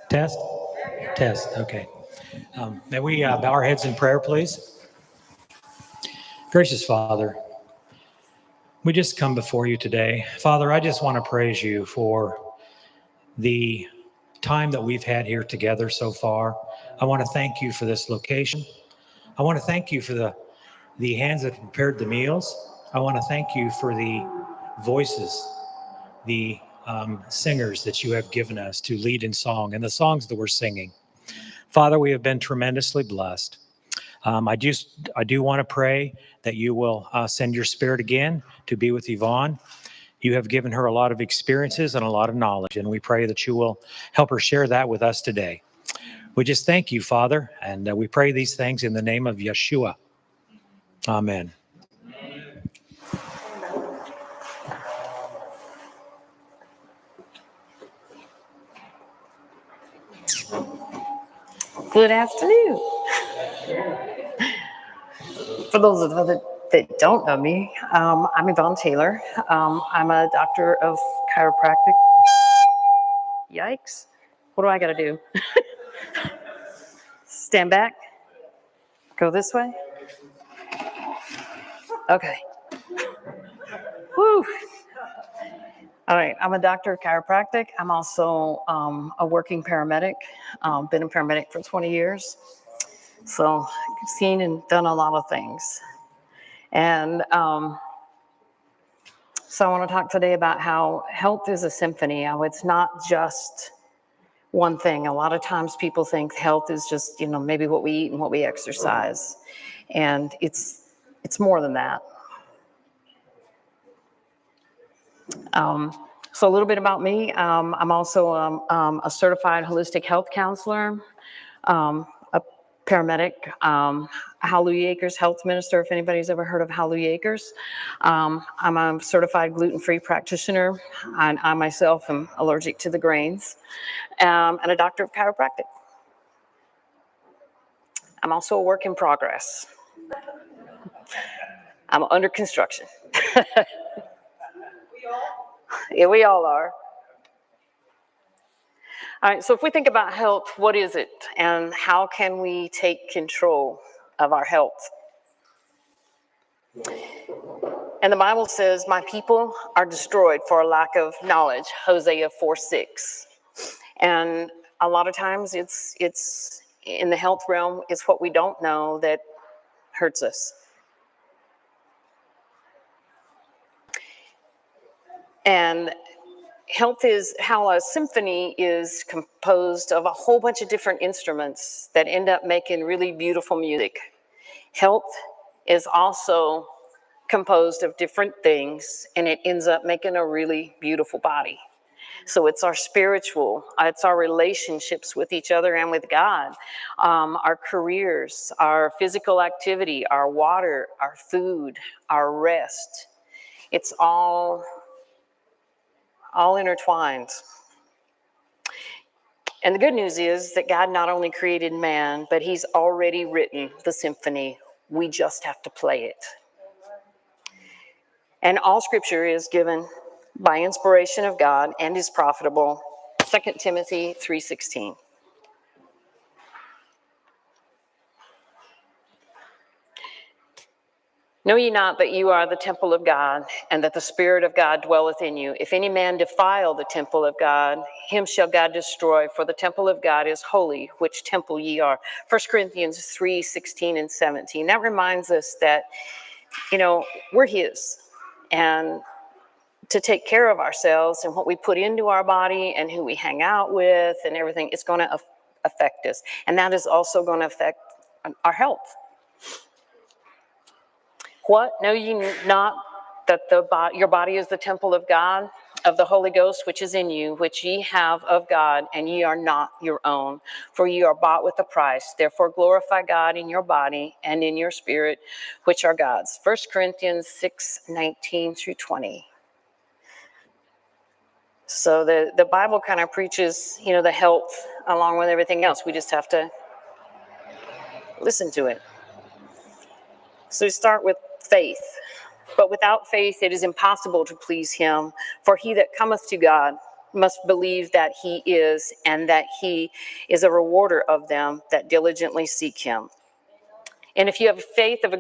Test? Test, okay. May we bow our heads in prayer, please? Gracious Father, we just come before you today. Father, I just want to praise you for the time that we've had here together so far. I want to thank you for this location. I want to thank you for the hands that prepared the meals. I want to thank you for the voices, the singers that you have given us to lead in song and the songs that we're singing. Father, we have been tremendously blessed. I do want to pray that you will send your spirit again to be with Yvonne. You have given her a lot of experiences and a lot of knowledge, and we pray that you will help her share that with us today. We just thank you, Father, and we pray these things in the name of Yeshua. Amen. Good afternoon. For those of you that don't know me, I'm Yvonne Taylor. I'm a doctor of chiropractic. Yikes. What do I got to do? Stand back. Go this way. Okay. Woo. All right. I'm a doctor of chiropractic. I'm also a working paramedic. Been a paramedic for 20 years. So I've seen and done a lot of things. And so I want to talk today about how health is a symphony. How it's not just one thing. A lot of times people think health is just, maybe what we eat and what we exercise. And it's more than that. So a little bit about me. I'm also a certified holistic health counselor, a paramedic, Hallelujah Acres health minister, if anybody's ever heard of Hallelujah Acres. I'm a certified gluten-free practitioner, and I myself am allergic to the grains, and a doctor of chiropractic. I'm also a work in progress. I'm under construction. Yeah, we all are. All right, so if we think about health, what is it? And how can we take control of our health? And the Bible says, my people are destroyed for a lack of knowledge, Hosea 4:6. And a lot of times it's in the health realm, it's what we don't know that hurts us. And health is how a symphony is composed of a whole bunch of different instruments that end up making really beautiful music. Health is also composed of different things, and it ends up making a really beautiful body. So it's our spiritual, it's our relationships with each other and with God, our careers, our physical activity, our water, our food, our rest. It's all intertwined. And the good news is that God not only created man, but he's already written the symphony. We just have to play it. And all scripture is given by inspiration of God and is profitable. 2 Timothy 3:16. Know ye not that you are the temple of God, and that the Spirit of God dwelleth in you? If any man defile the temple of God, him shall God destroy, for the temple of God is holy, which temple ye are. 1 Corinthians 3:16 and 17. That reminds us that, we're his. And to take care of ourselves and what we put into our body and who we hang out with and everything, it's going to affect us. And that is also going to affect our health. What? Know ye not that your body is the temple of God, of the Holy Ghost, which is in you, which ye have of God, and ye are not your own, for ye are bought with a price. Therefore glorify God in your body and in your spirit, which are God's. 1 Corinthians 6:19 through 20. So the Bible kind of preaches, the health along with everything else. We just have to listen to it. So we start with faith. But without faith, it is impossible to please him. For he that cometh to God must believe that he is, and that he is a rewarder of them that diligently seek him. And if you have faith of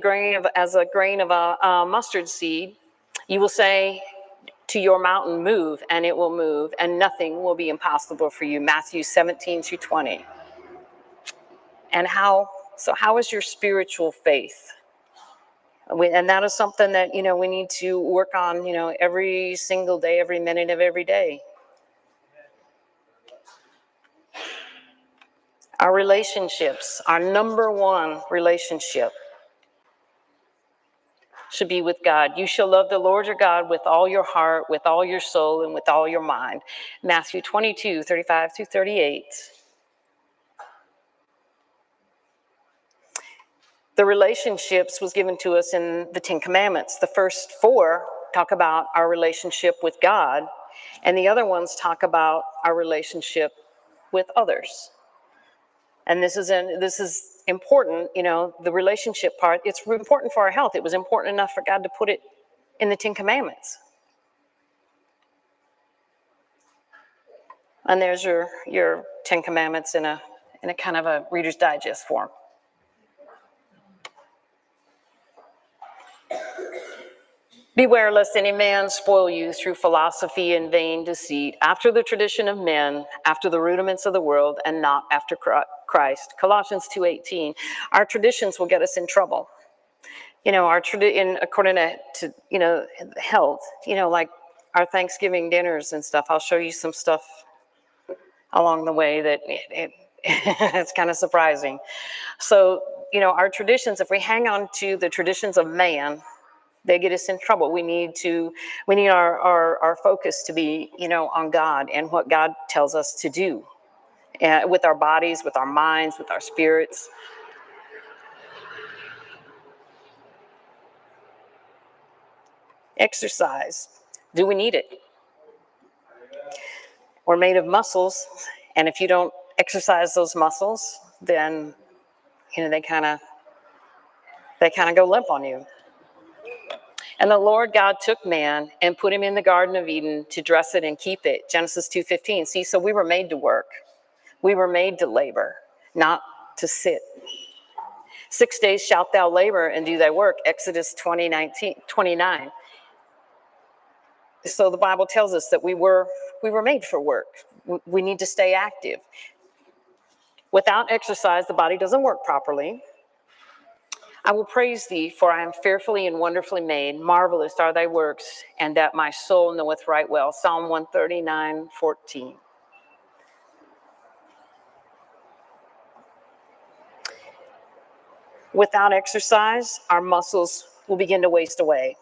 as a grain of a mustard seed, you will say to your mountain, move, and it will move, and nothing will be impossible for you. Matthew 17-20. And how is your spiritual faith? And that is something that, we need to work on, every single day, every minute of every day. Our relationships, our number one relationship should be with God. You shall love the Lord your God with all your heart, with all your soul, and with all your mind. Matthew 22:35-38. The relationships was given to us in the Ten Commandments. The first four talk about our relationship with God, and the other ones talk about our relationship with others. And this is important, the relationship part. It's important for our health. It was important enough for God to put it in the Ten Commandments. And there's your Ten Commandments in a kind of a Reader's Digest form. Beware lest any man spoil you through philosophy and vain deceit, after the tradition of men, after the rudiments of the world, and not after Christ. Colossians 2:18. Our traditions will get us in trouble. According to health, like our Thanksgiving dinners and stuff. I'll show you some stuff along the way that it's kind of surprising. So, our traditions, if we hang on to the traditions of man, they get us in trouble. We need our focus to be, on God and what God tells us to do with our bodies, with our minds, with our spirits. Exercise. Do we need it? We're made of muscles, and if you don't exercise those muscles, then, they kind of go limp on you. And the Lord God took man and put him in the Garden of Eden to dress it and keep it. Genesis 2:15. See, so we were made to work. We were made to labor, not to sit. 6 days shalt thou labor and do thy work. Exodus 29. So the Bible tells us that we were made for work. We need to stay active. Without exercise, the body doesn't work properly. I will praise thee, for I am fearfully and wonderfully made. Marvelous are thy works, and that my soul knoweth right well. Psalm 139:14. Without exercise, our muscles will begin to waste away.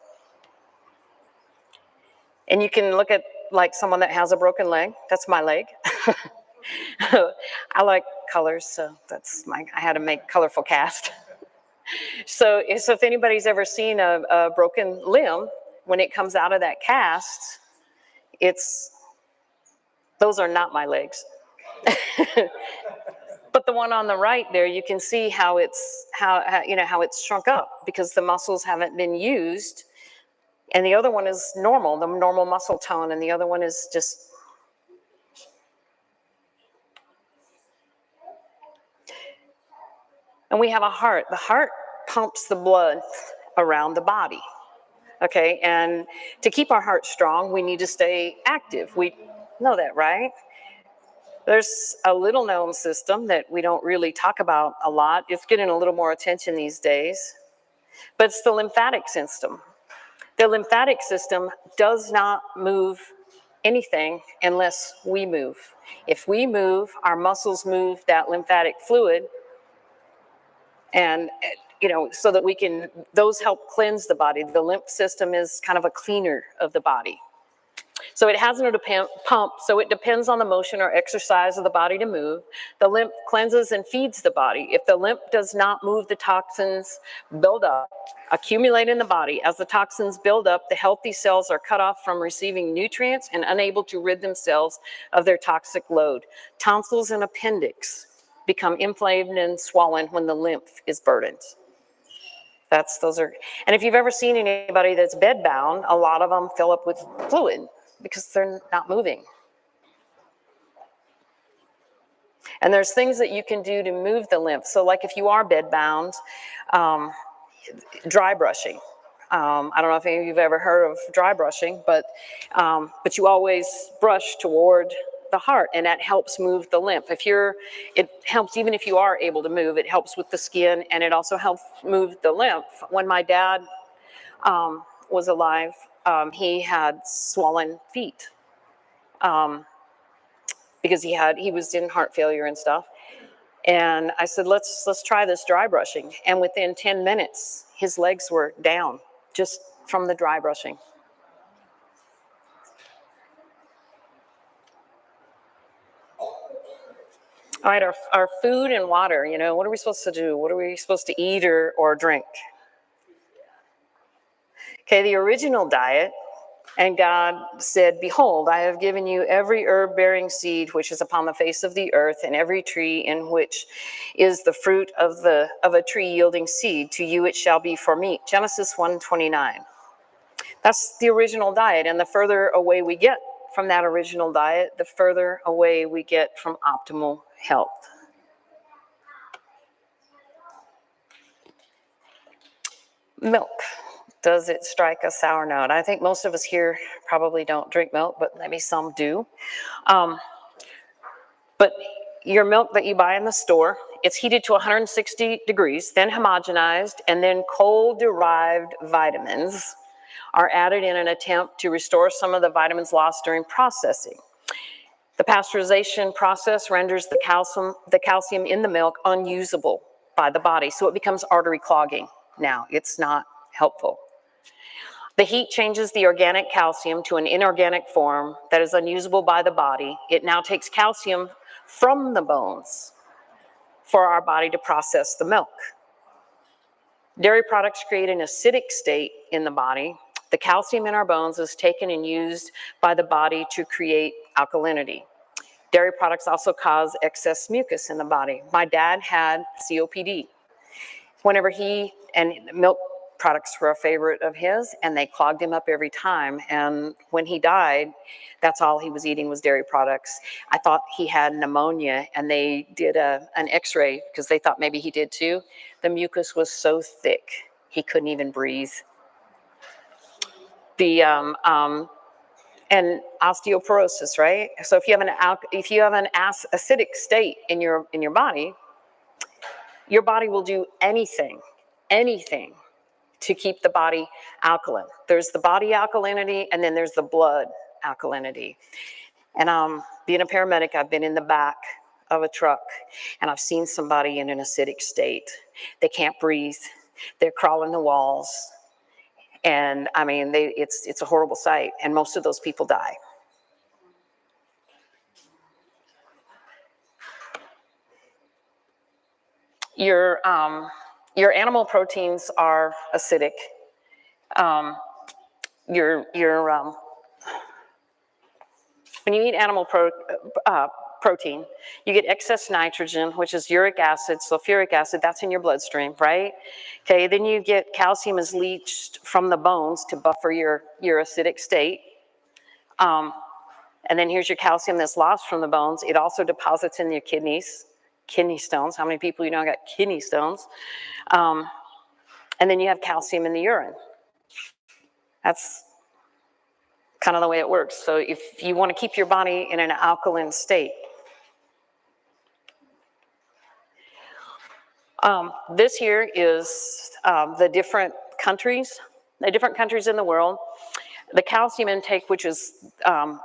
And you can look at like someone that has a broken leg. That's my leg. I like colors, so I had to make colorful cast. So if anybody's ever seen a broken limb, when it comes out of that cast, those are not my legs. But the one on the right there, you can see how it's shrunk up because the muscles haven't been used, and the other one is normal, the normal muscle tone, and the other one is just. And we have a heart. The heart pumps the blood around the body. Okay, and to keep our heart strong, we need to stay active. We know that, right? There's a little known system that we don't really talk about a lot. It's getting a little more attention these days, but it's the lymphatic system. The lymphatic system does not move anything unless we move. If we move, our muscles move that lymphatic fluid, and so that those help cleanse the body. The lymph system is kind of a cleaner of the body. So it has no pump, so it depends on the motion or exercise of the body to move. The lymph cleanses and feeds the body. If the lymph does not move, the toxins build up, accumulate in the body. As the toxins build up, the healthy cells are cut off from receiving nutrients and unable to rid themselves of their toxic load. Tonsils and appendix become inflamed and swollen when the lymph is burdened. And if you've ever seen anybody that's bedbound, a lot of them fill up with fluid because they're not moving. And there's things that you can do to move the lymph. So like if you are bedbound, dry brushing. I don't know if any of you've ever heard of dry brushing, but you always brush toward the heart, and that helps move the lymph. It helps even if you are able to move. It helps with the skin, and it also helps move the lymph. When my dad was alive, he had swollen feet because he was in heart failure and stuff. And I said, let's try this dry brushing. And within 10 minutes, his legs were down just from the dry brushing. All right, our food and water, what are we supposed to do? What are we supposed to eat or drink? Okay, the original diet, and God said, behold, I have given you every herb-bearing seed which is upon the face of the earth, and every tree in which is the fruit of a tree yielding seed. To you it shall be for meat. Genesis 1:29. That's the original diet, and the further away we get from that original diet, the further away we get from optimal health. Milk. Does it strike a sour note? I think most of us here probably don't drink milk, but maybe some do. But your milk that you buy in the store, it's heated to 160 degrees, then homogenized, and then coal-derived vitamins are added in an attempt to restore some of the vitamins lost during processing. The pasteurization process renders the calcium in the milk unusable by the body, so it becomes artery clogging. Now, it's not helpful. The heat changes the organic calcium to an inorganic form that is unusable by the body. It now takes calcium from the bones for our body to process the milk. Dairy products create an acidic state in the body. The calcium in our bones is taken and used by the body to create alkalinity. Dairy products also cause excess mucus in the body. My dad had COPD. And milk products were a favorite of his, and they clogged him up every time. And when he died, that's all he was eating was dairy products. I thought he had pneumonia, and they did an x-ray because they thought maybe he did too. The mucus was so thick, he couldn't even breathe. And osteoporosis, right? So if you have an acidic state in your body, your body will do anything to keep the body alkaline. There's the body alkalinity, and then there's the blood alkalinity. And being a paramedic, I've been in the back of a truck, and I've seen somebody in an acidic state. They can't breathe. They're crawling the walls. And I mean, it's a horrible sight, and most of those people die. Your animal proteins are acidic. When you eat animal protein, you get excess nitrogen, which is uric acid, sulfuric acid, that's in your bloodstream, right? Okay, then you get calcium is leached from the bones to buffer your acidic state. And then here's your calcium that's lost from the bones. It also deposits in your kidneys, kidney stones. How many people you know got kidney stones? And then you have calcium in the urine. That's kind of the way it works. So if you want to keep your body in an alkaline state. This here is the different countries in the world. The calcium intake, which is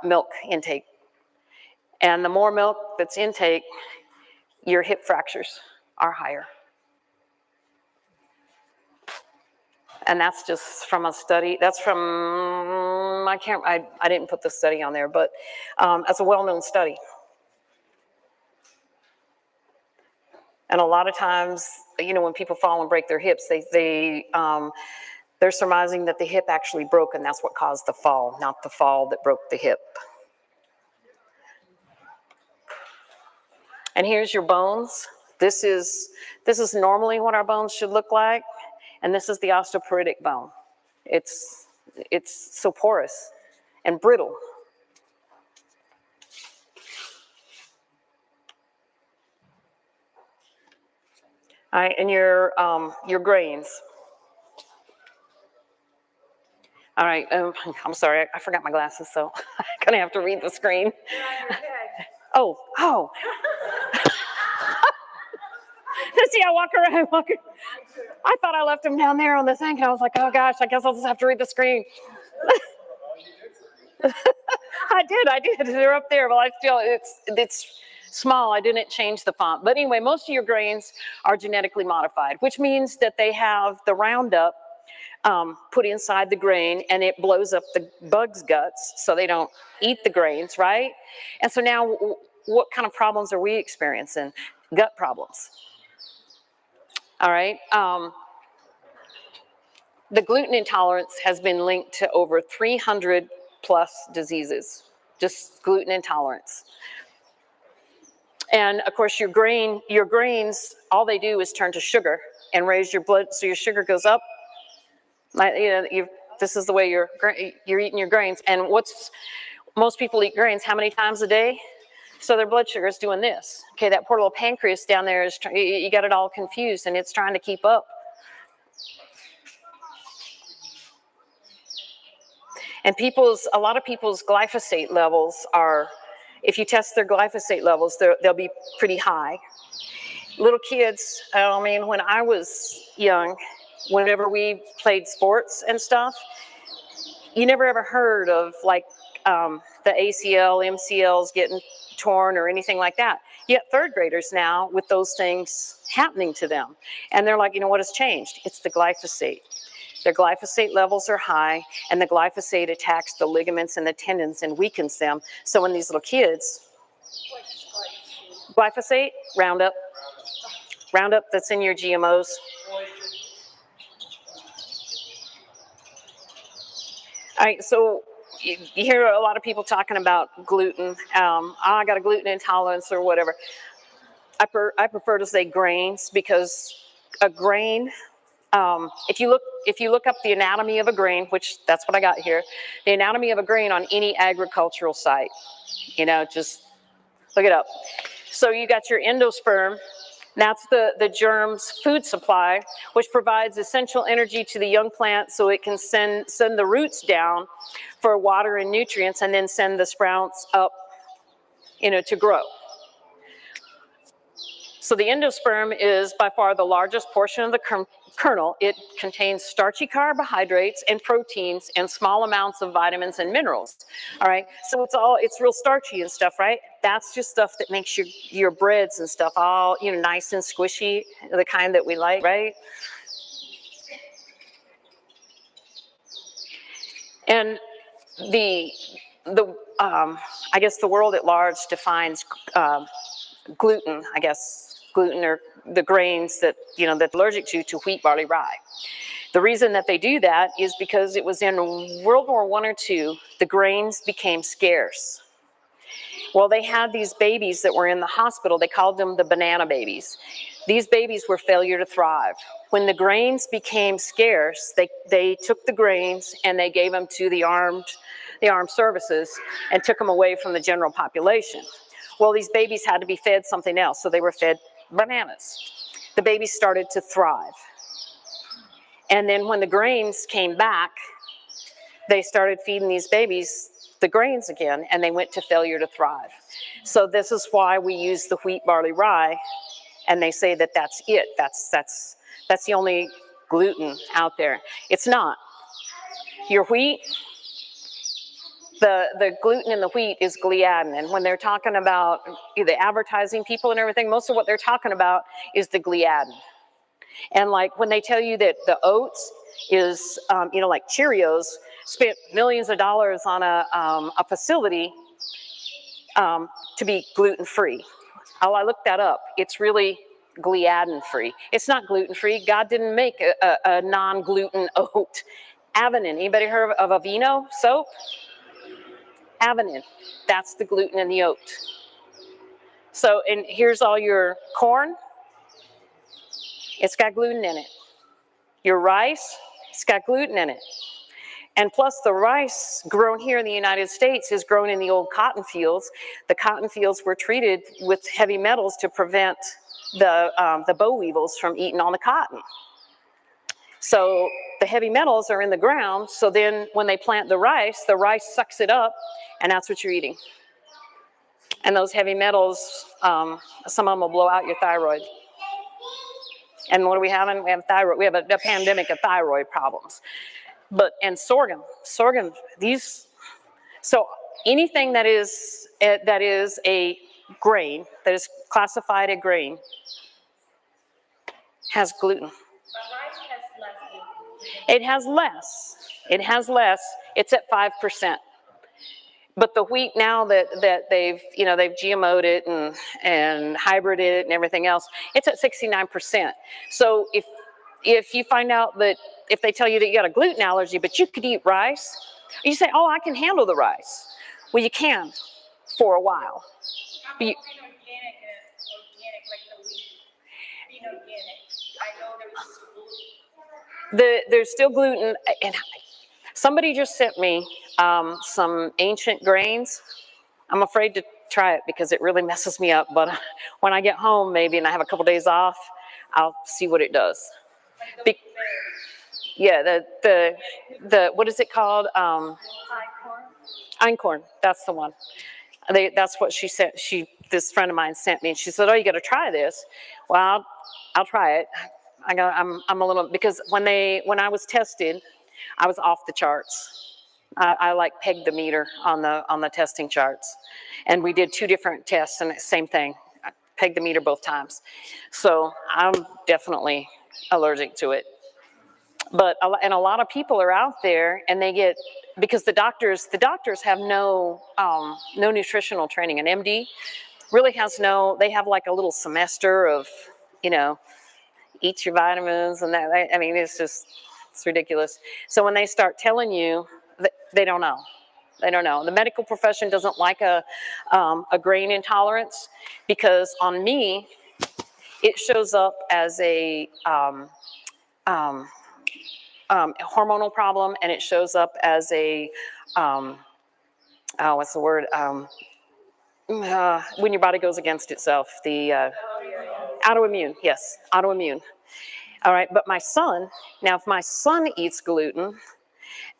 milk intake. And the more milk that's intake, your hip fractures are higher. And that's just from a study. That's from, I didn't put the study on there, but that's a well-known study. And a lot of times, when people fall and break their hips, they're surmising that the hip actually broke, and that's what caused the fall, not the fall that broke the hip. And here's your bones. This is normally what our bones should look like. And this is the osteoporotic bone. It's so porous and brittle. All right, and your grains. All right, I'm sorry, I forgot my glasses, so I'm gonna have to read the screen. Oh. See, I walk around. I thought I left them down there on the thing, and I was like, oh gosh, I guess I'll just have to read the screen. I did. They're up there, but I still, it's small. I didn't change the font. But anyway, most of your grains are genetically modified, which means that they have the Roundup put inside the grain, and it blows up the bugs' guts so they don't eat the grains, right? And so now, what kind of problems are we experiencing? Gut problems. All right. The gluten intolerance has been linked to over 300 plus diseases, just gluten intolerance. And of course, your grains, all they do is turn to sugar and raise your blood, so your sugar goes up. This is the way you're eating your grains. And most people eat grains how many times a day? So their blood sugar is doing this. Okay, that poor little pancreas down there you got it all confused, and it's trying to keep up. And a lot of people's glyphosate levels are, if you test their glyphosate levels, they'll be pretty high. Little kids, I mean, when I was young, whenever we played sports and stuff, you never ever heard of like the ACL, MCLs getting torn or anything like that. Yet third graders now with those things happening to them. And they're like, what has changed? It's the glyphosate. Their glyphosate levels are high, and the glyphosate attacks the ligaments and the tendons and weakens them. So when these little kids, glyphosate, Roundup that's in your GMOs. All right, so you hear a lot of people talking about gluten. I got a gluten intolerance or whatever. I prefer to say grains, because a grain, if you look up the anatomy of a grain, which that's what I got here, the anatomy of a grain on any agricultural site, just look it up. So you got your endosperm. That's the germ's food supply, which provides essential energy to the young plant so it can send the roots down for water and nutrients, and then send the sprouts up, to grow. So the endosperm is by far the largest portion of the kernel. It contains starchy carbohydrates and proteins and small amounts of vitamins and minerals. All right, so it's real starchy and stuff, right? That's just stuff that makes your breads and stuff all nice and squishy, the kind that we like, right? And I guess the world at large defines gluten, gluten or the grains that that's allergic to wheat, barley, rye. The reason that they do that is because it was in World War I or II, the grains became scarce. Well, they had these babies that were in the hospital. They called them the banana babies. These babies were failure to thrive. When the grains became scarce, they took the grains and they gave them to the armed services and took them away from the general population. Well, these babies had to be fed something else, so they were fed bananas. The babies started to thrive. And then when the grains came back, they started feeding these babies the grains again, and they went to failure to thrive. So this is why we use the wheat, barley, rye, and they say that that's it. That's the only gluten out there. It's not. Your wheat, the gluten in the wheat is gliadin. And when they're talking about the advertising people and everything, most of what they're talking about is the gliadin. And like when they tell you that the oats is, like Cheerios spent millions of dollars on a facility to be gluten-free. Oh, I looked that up. It's really gliadin-free. It's not gluten-free. God didn't make a non-gluten oat. Avenin, anybody heard of Aveeno soap? Avenin, that's the gluten in the oat. So, and here's all your corn. It's got gluten in it. Your rice, it's got gluten in it. And plus the rice grown here in the United States is grown in the old cotton fields. The cotton fields were treated with heavy metals to prevent the boll weevils from eating on the cotton. So the heavy metals are in the ground, so then when they plant the rice sucks it up, and that's what you're eating. And those heavy metals, some of them will blow out your thyroid. And what are we having? We have thyroid. We have a pandemic of thyroid problems. And sorghum, these, so anything that is a grain, that is classified a grain, has gluten. It has less. It's at 5%. But the wheat now that they've GMO'd it and hybrided it and everything else, it's at 69%. So if you find out that, if they tell you that you got a gluten allergy, but you could eat rice, you say, oh, I can handle the rice. Well, you can for a while. But there's still gluten. And somebody just sent me some ancient grains. I'm afraid to try it because it really messes me up. But when I get home, maybe, and I have a couple days off, I'll see what it does. Yeah, the what is it called? Einkorn. That's the one. That's what she sent. This friend of mine sent me, and she said, "Oh, you got to try this." Well, I'll try it. I'm a little, because when I was tested, I was off the charts. I like pegged the meter on the testing charts, and we did 2 different tests, and same thing. I pegged the meter both times, so I'm definitely allergic to it. But a lot of people are out there, and they get, because the doctors have no nutritional training. An MD really has no. They have like a little semester of, eat your vitamins and that. I mean, it's ridiculous. So when they start telling you, they don't know. They don't know. The medical profession doesn't like a grain intolerance, because on me, it shows up as a hormonal problem, and it shows up as a what's the word? When your body goes against itself, the autoimmune. Yes, autoimmune. All right, but my son, now if my son eats gluten,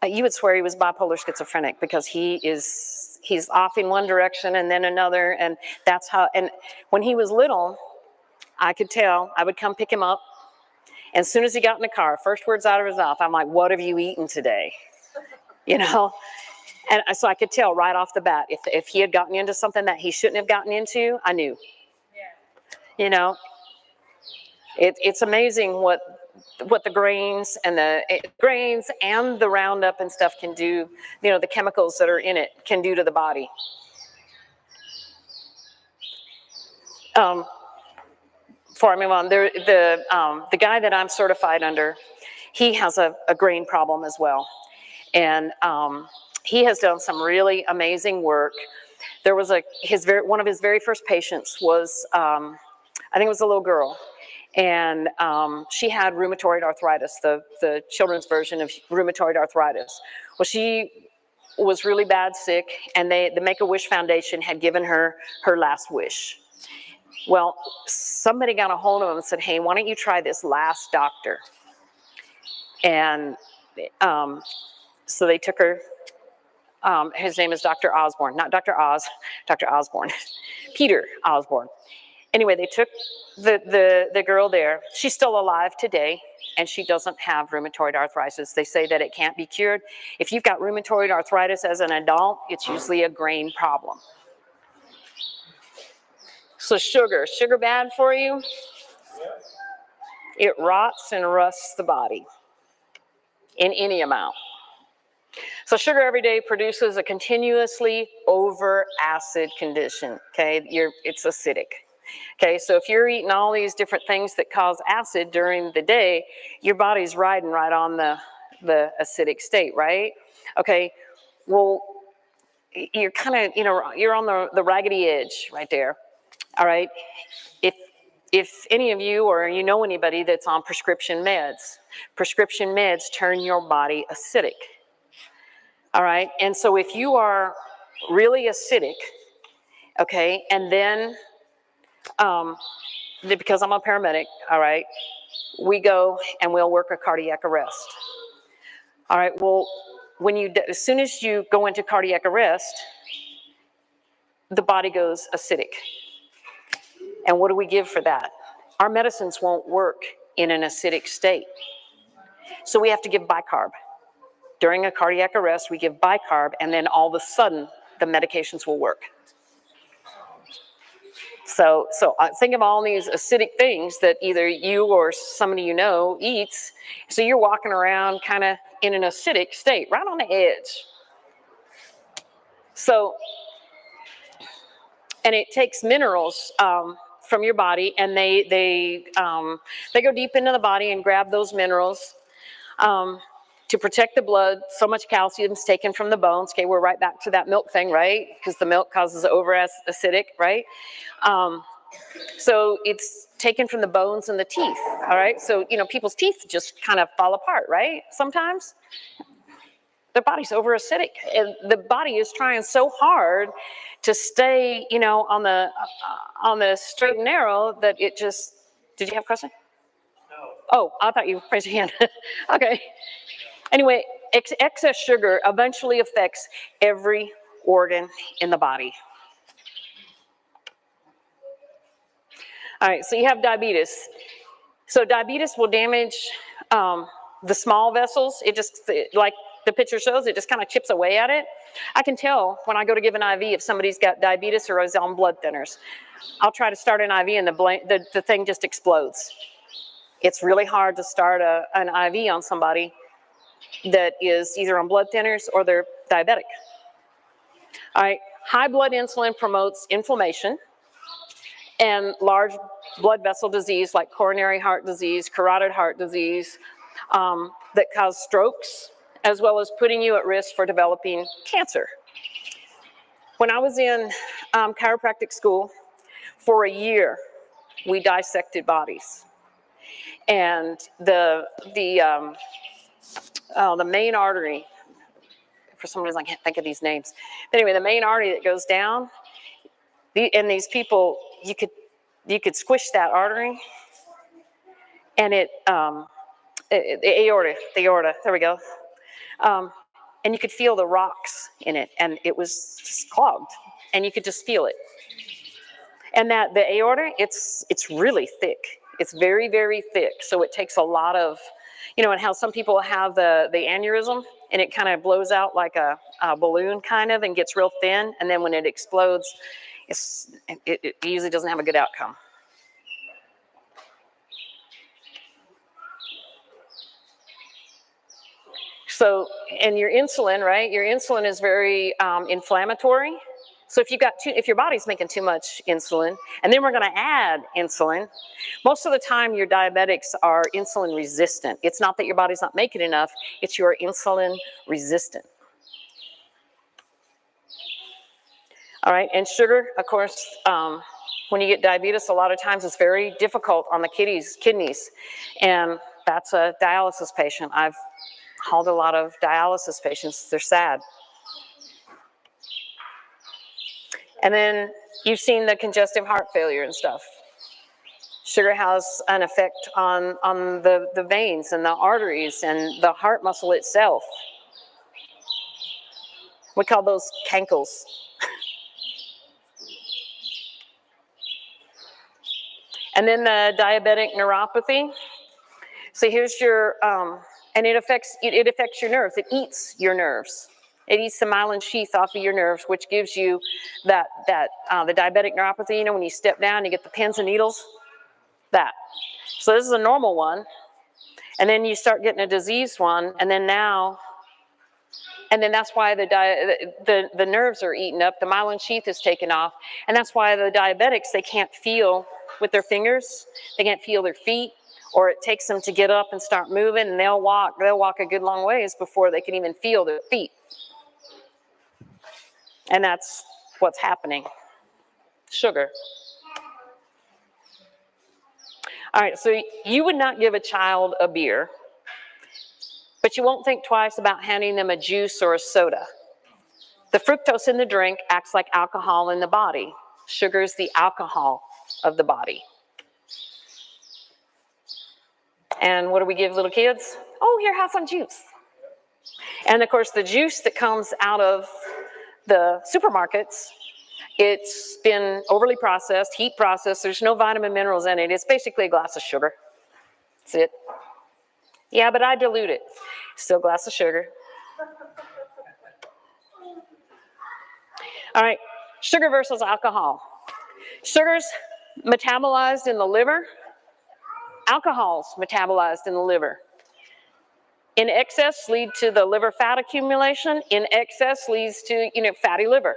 you would swear he was bipolar schizophrenic, because he's off in one direction and then another, and that's how. And when he was little, I could tell. I would come pick him up, and as soon as he got in the car, first words out of his mouth, I'm like, "What have you eaten today?" And so I could tell right off the bat if he had gotten into something that he shouldn't have gotten into. I knew. Yeah. It's amazing what the grains and the Roundup and stuff can do. The chemicals that are in it can do to the body. Before I move on, the guy that I'm certified under, he has a grain problem as well, and he has done some really amazing work. There was one of his very first patients was, I think it was a little girl, and she had rheumatoid arthritis, the children's version of rheumatoid arthritis. Well, she was really bad sick, and the Make-A-Wish Foundation had given her last wish. Well, somebody got a hold of him and said, "Hey, why don't you try this last doctor?" And so they took her. His name is Dr. Osborne, not Dr. Oz, Dr. Osborne, Peter Osborne. Anyway, they took the girl there. She's still alive today, and she doesn't have rheumatoid arthritis. They say that it can't be cured. If you've got rheumatoid arthritis as an adult, it's usually a grain problem. So sugar bad for you? It rots and rusts the body in any amount. So sugar every day produces a continuously over acid condition, okay? It's acidic. Okay, so if you're eating all these different things that cause acid during the day, your body's riding right on the acidic state, right? Okay, well, you're kind of, you're on the raggedy edge right there. All right, if any of you or you know anybody that's on prescription meds turn your body acidic. All right, and so if you are really acidic, okay, and then because I'm a paramedic, all right, we go and we'll work a cardiac arrest. All right, well, as soon as you go into cardiac arrest, the body goes acidic. And what do we give for that? Our medicines won't work in an acidic state. So we have to give bicarb. During a cardiac arrest, we give bicarb, and then all of a sudden, the medications will work. So think of all these acidic things that either you or somebody you know eats. So you're walking around kind of in an acidic state, right on the edge. So, and it takes minerals from your body, and they go deep into the body and grab those minerals to protect the blood. So much calcium is taken from the bones. Okay, we're right back to that milk thing, right? Because the milk causes over acidic, right? So it's taken from the bones and the teeth, all right? So, people's teeth just kind of fall apart, right? Sometimes their body's over acidic, and the body is trying so hard to stay, on the straight and narrow that it just. Did you have a question? No. Oh, I thought you raised your hand. Okay. Anyway, excess sugar eventually affects every organ in the body. All right, so you have diabetes. So diabetes will damage the small vessels. It just, like the picture shows, it just kind of chips away at it. I can tell when I go to give an IV if somebody's got diabetes or is on blood thinners. I'll try to start an IV and the thing just explodes. It's really hard to start an IV on somebody that is either on blood thinners or they're diabetic. All right, high blood insulin promotes inflammation and large blood vessel disease like coronary heart disease, carotid heart disease, that cause strokes, as well as putting you at risk for developing cancer. When I was in chiropractic school, for a year, we dissected bodies. And the main artery, for some reason I can't think of these names, but anyway, the main artery that goes down, and these people, you could squish that artery, and the aorta, there we go, and you could feel the rocks in it, and it was just clogged, and you could just feel it. And that the aorta, it's really thick. It's very, very thick, so it takes a lot of, and how some people have the aneurysm, and it kind of blows out like a balloon kind of and gets real thin, and then when it explodes, it usually doesn't have a good outcome. So, and your insulin, right? Your insulin is very inflammatory. So if your body's making too much insulin, and then we're going to add insulin, most of the time your diabetics are insulin resistant. It's not that your body's not making enough, it's you're insulin resistant. All right, and sugar, of course, when you get diabetes, a lot of times it's very difficult on the kidneys, and that's a dialysis patient. I've hauled a lot of dialysis patients. They're sad. And then you've seen the congestive heart failure and stuff. Sugar has an effect on the veins and the arteries and the heart muscle itself. We call those cankles. And then the diabetic neuropathy. So here's your, and it affects your nerves. It eats your nerves. It eats the myelin sheath off of your nerves, which gives you the diabetic neuropathy. When you step down, you get the pins and needles. That. So this is a normal one, and then you start getting a diseased one, and then that's why the nerves are eaten up. The myelin sheath is taken off, and that's why the diabetics, they can't feel with their fingers. They can't feel their feet, or it takes them to get up and start moving, and they'll walk a good long ways before they can even feel their feet. And that's what's happening. Sugar. All right, so you would not give a child a beer, but you won't think twice about handing them a juice or a soda. The fructose in the drink acts like alcohol in the body. Sugar is the alcohol of the body. And what do we give little kids? Oh, here, have some juice. And of course, the juice that comes out of the supermarkets, it's been overly processed, heat processed. There's no vitamin minerals in it. It's basically a glass of sugar. That's it. Yeah, but I dilute it. Still a glass of sugar. All right, sugar versus alcohol. Sugar's metabolized in the liver. Alcohol's metabolized in the liver. In excess lead to the liver fat accumulation. In excess leads to, fatty liver.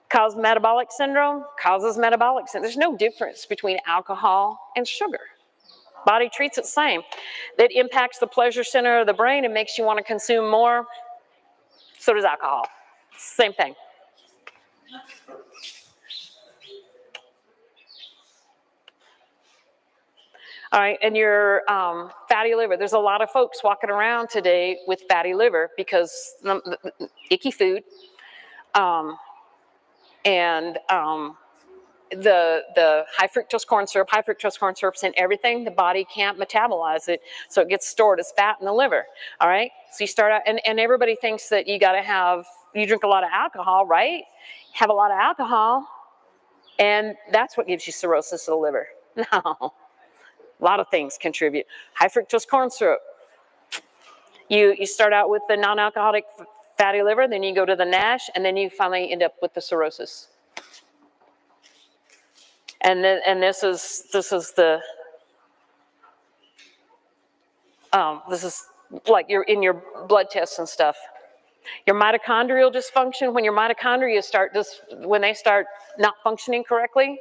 Cause metabolic syndrome, causes metabolic syndrome. There's no difference between alcohol and sugar. Body treats it the same. That impacts the pleasure center of the brain and makes you want to consume more. So does alcohol. Same thing. All right, and your fatty liver. There's a lot of folks walking around today with fatty liver because icky food, and the high fructose corn syrup's in everything. The body can't metabolize it, so it gets stored as fat in the liver. All right, so you start out, and everybody thinks that you drink a lot of alcohol, right? Have a lot of alcohol, and that's what gives you cirrhosis of the liver. No. A lot of things contribute. High fructose corn syrup. You start out with the non-alcoholic fatty liver, then you go to the NASH, and then you finally end up with the cirrhosis. And this is like you're in your blood tests and stuff. Your mitochondrial dysfunction, when your mitochondria when they start not functioning correctly,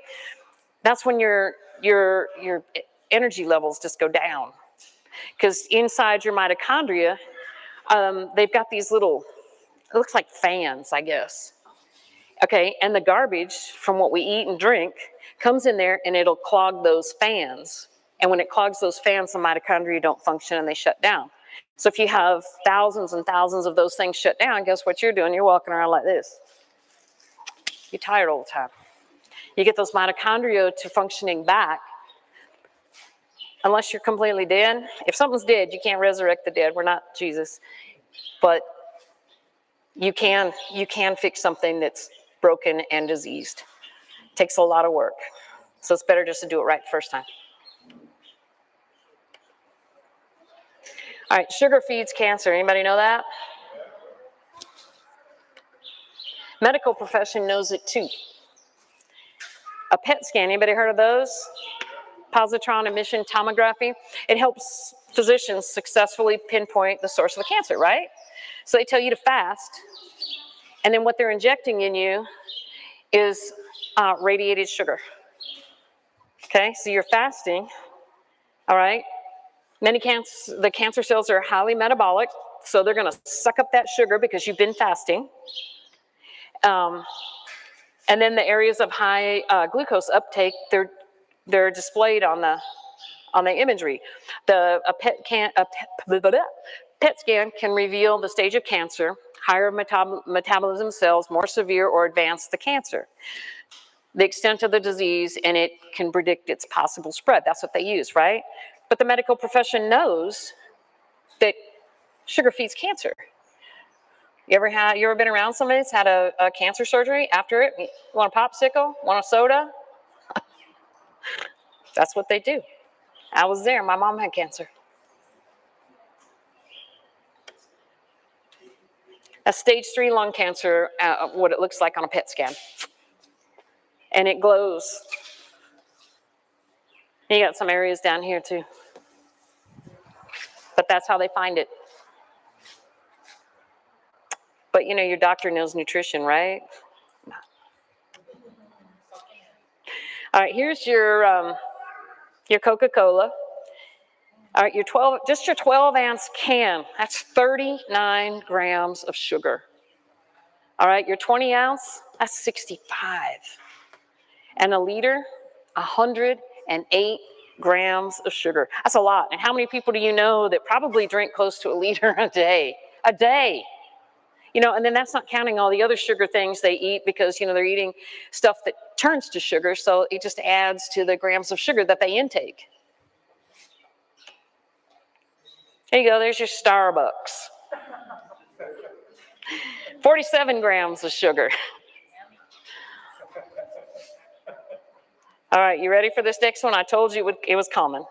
that's when your energy levels just go down. Because inside your mitochondria, they've got these little, it looks like fans, I guess. Okay, and the garbage from what we eat and drink comes in there and it'll clog those fans. And when it clogs those fans, the mitochondria don't function and they shut down. So if you have thousands and thousands of those things shut down, guess what you're doing? You're walking around like this. You're tired all the time. You get those mitochondria to functioning back. Unless you're completely dead. If something's dead, you can't resurrect the dead. We're not Jesus. But you can fix something that's broken and diseased. It takes a lot of work. So it's better just to do it right the first time. All right, sugar feeds cancer. Anybody know that? Medical profession knows it too. A PET scan, anybody heard of those? Positron emission tomography. It helps physicians successfully pinpoint the source of the cancer, right? So they tell you to fast, and then what they're injecting in you is radiated sugar. Okay, so you're fasting, all right? The cancer cells are highly metabolic, so they're going to suck up that sugar because you've been fasting. And then the areas of high glucose uptake, they're displayed on the imagery. A PET scan can reveal the stage of cancer, higher metabolism cells, more severe or advanced the cancer, the extent of the disease, and it can predict its possible spread. That's what they use, right? But the medical profession knows that sugar feeds cancer. You ever been around somebody that's had a cancer surgery after it? You want a popsicle? Want a soda? That's what they do. I was there. My mom had cancer. That's stage 3 lung cancer, what it looks like on a PET scan. And it glows. And you got some areas down here too. But that's how they find it. But your doctor knows nutrition, right? All right, here's your Coca-Cola. All right, your 12-ounce can, that's 39 grams of sugar. All right, your 20-ounce, that's 65. And a liter, 180 108 grams of sugar. That's a lot. And how many people do you know that probably drink close to a liter a day? A day. You know, and then that's not counting all the other sugar things they eat because, you know, they're eating stuff that turns to sugar. So it just adds to the grams of sugar that they intake. There you go. There's your Starbucks. 47 grams of sugar. All right, you ready for this next one? I told you it was common.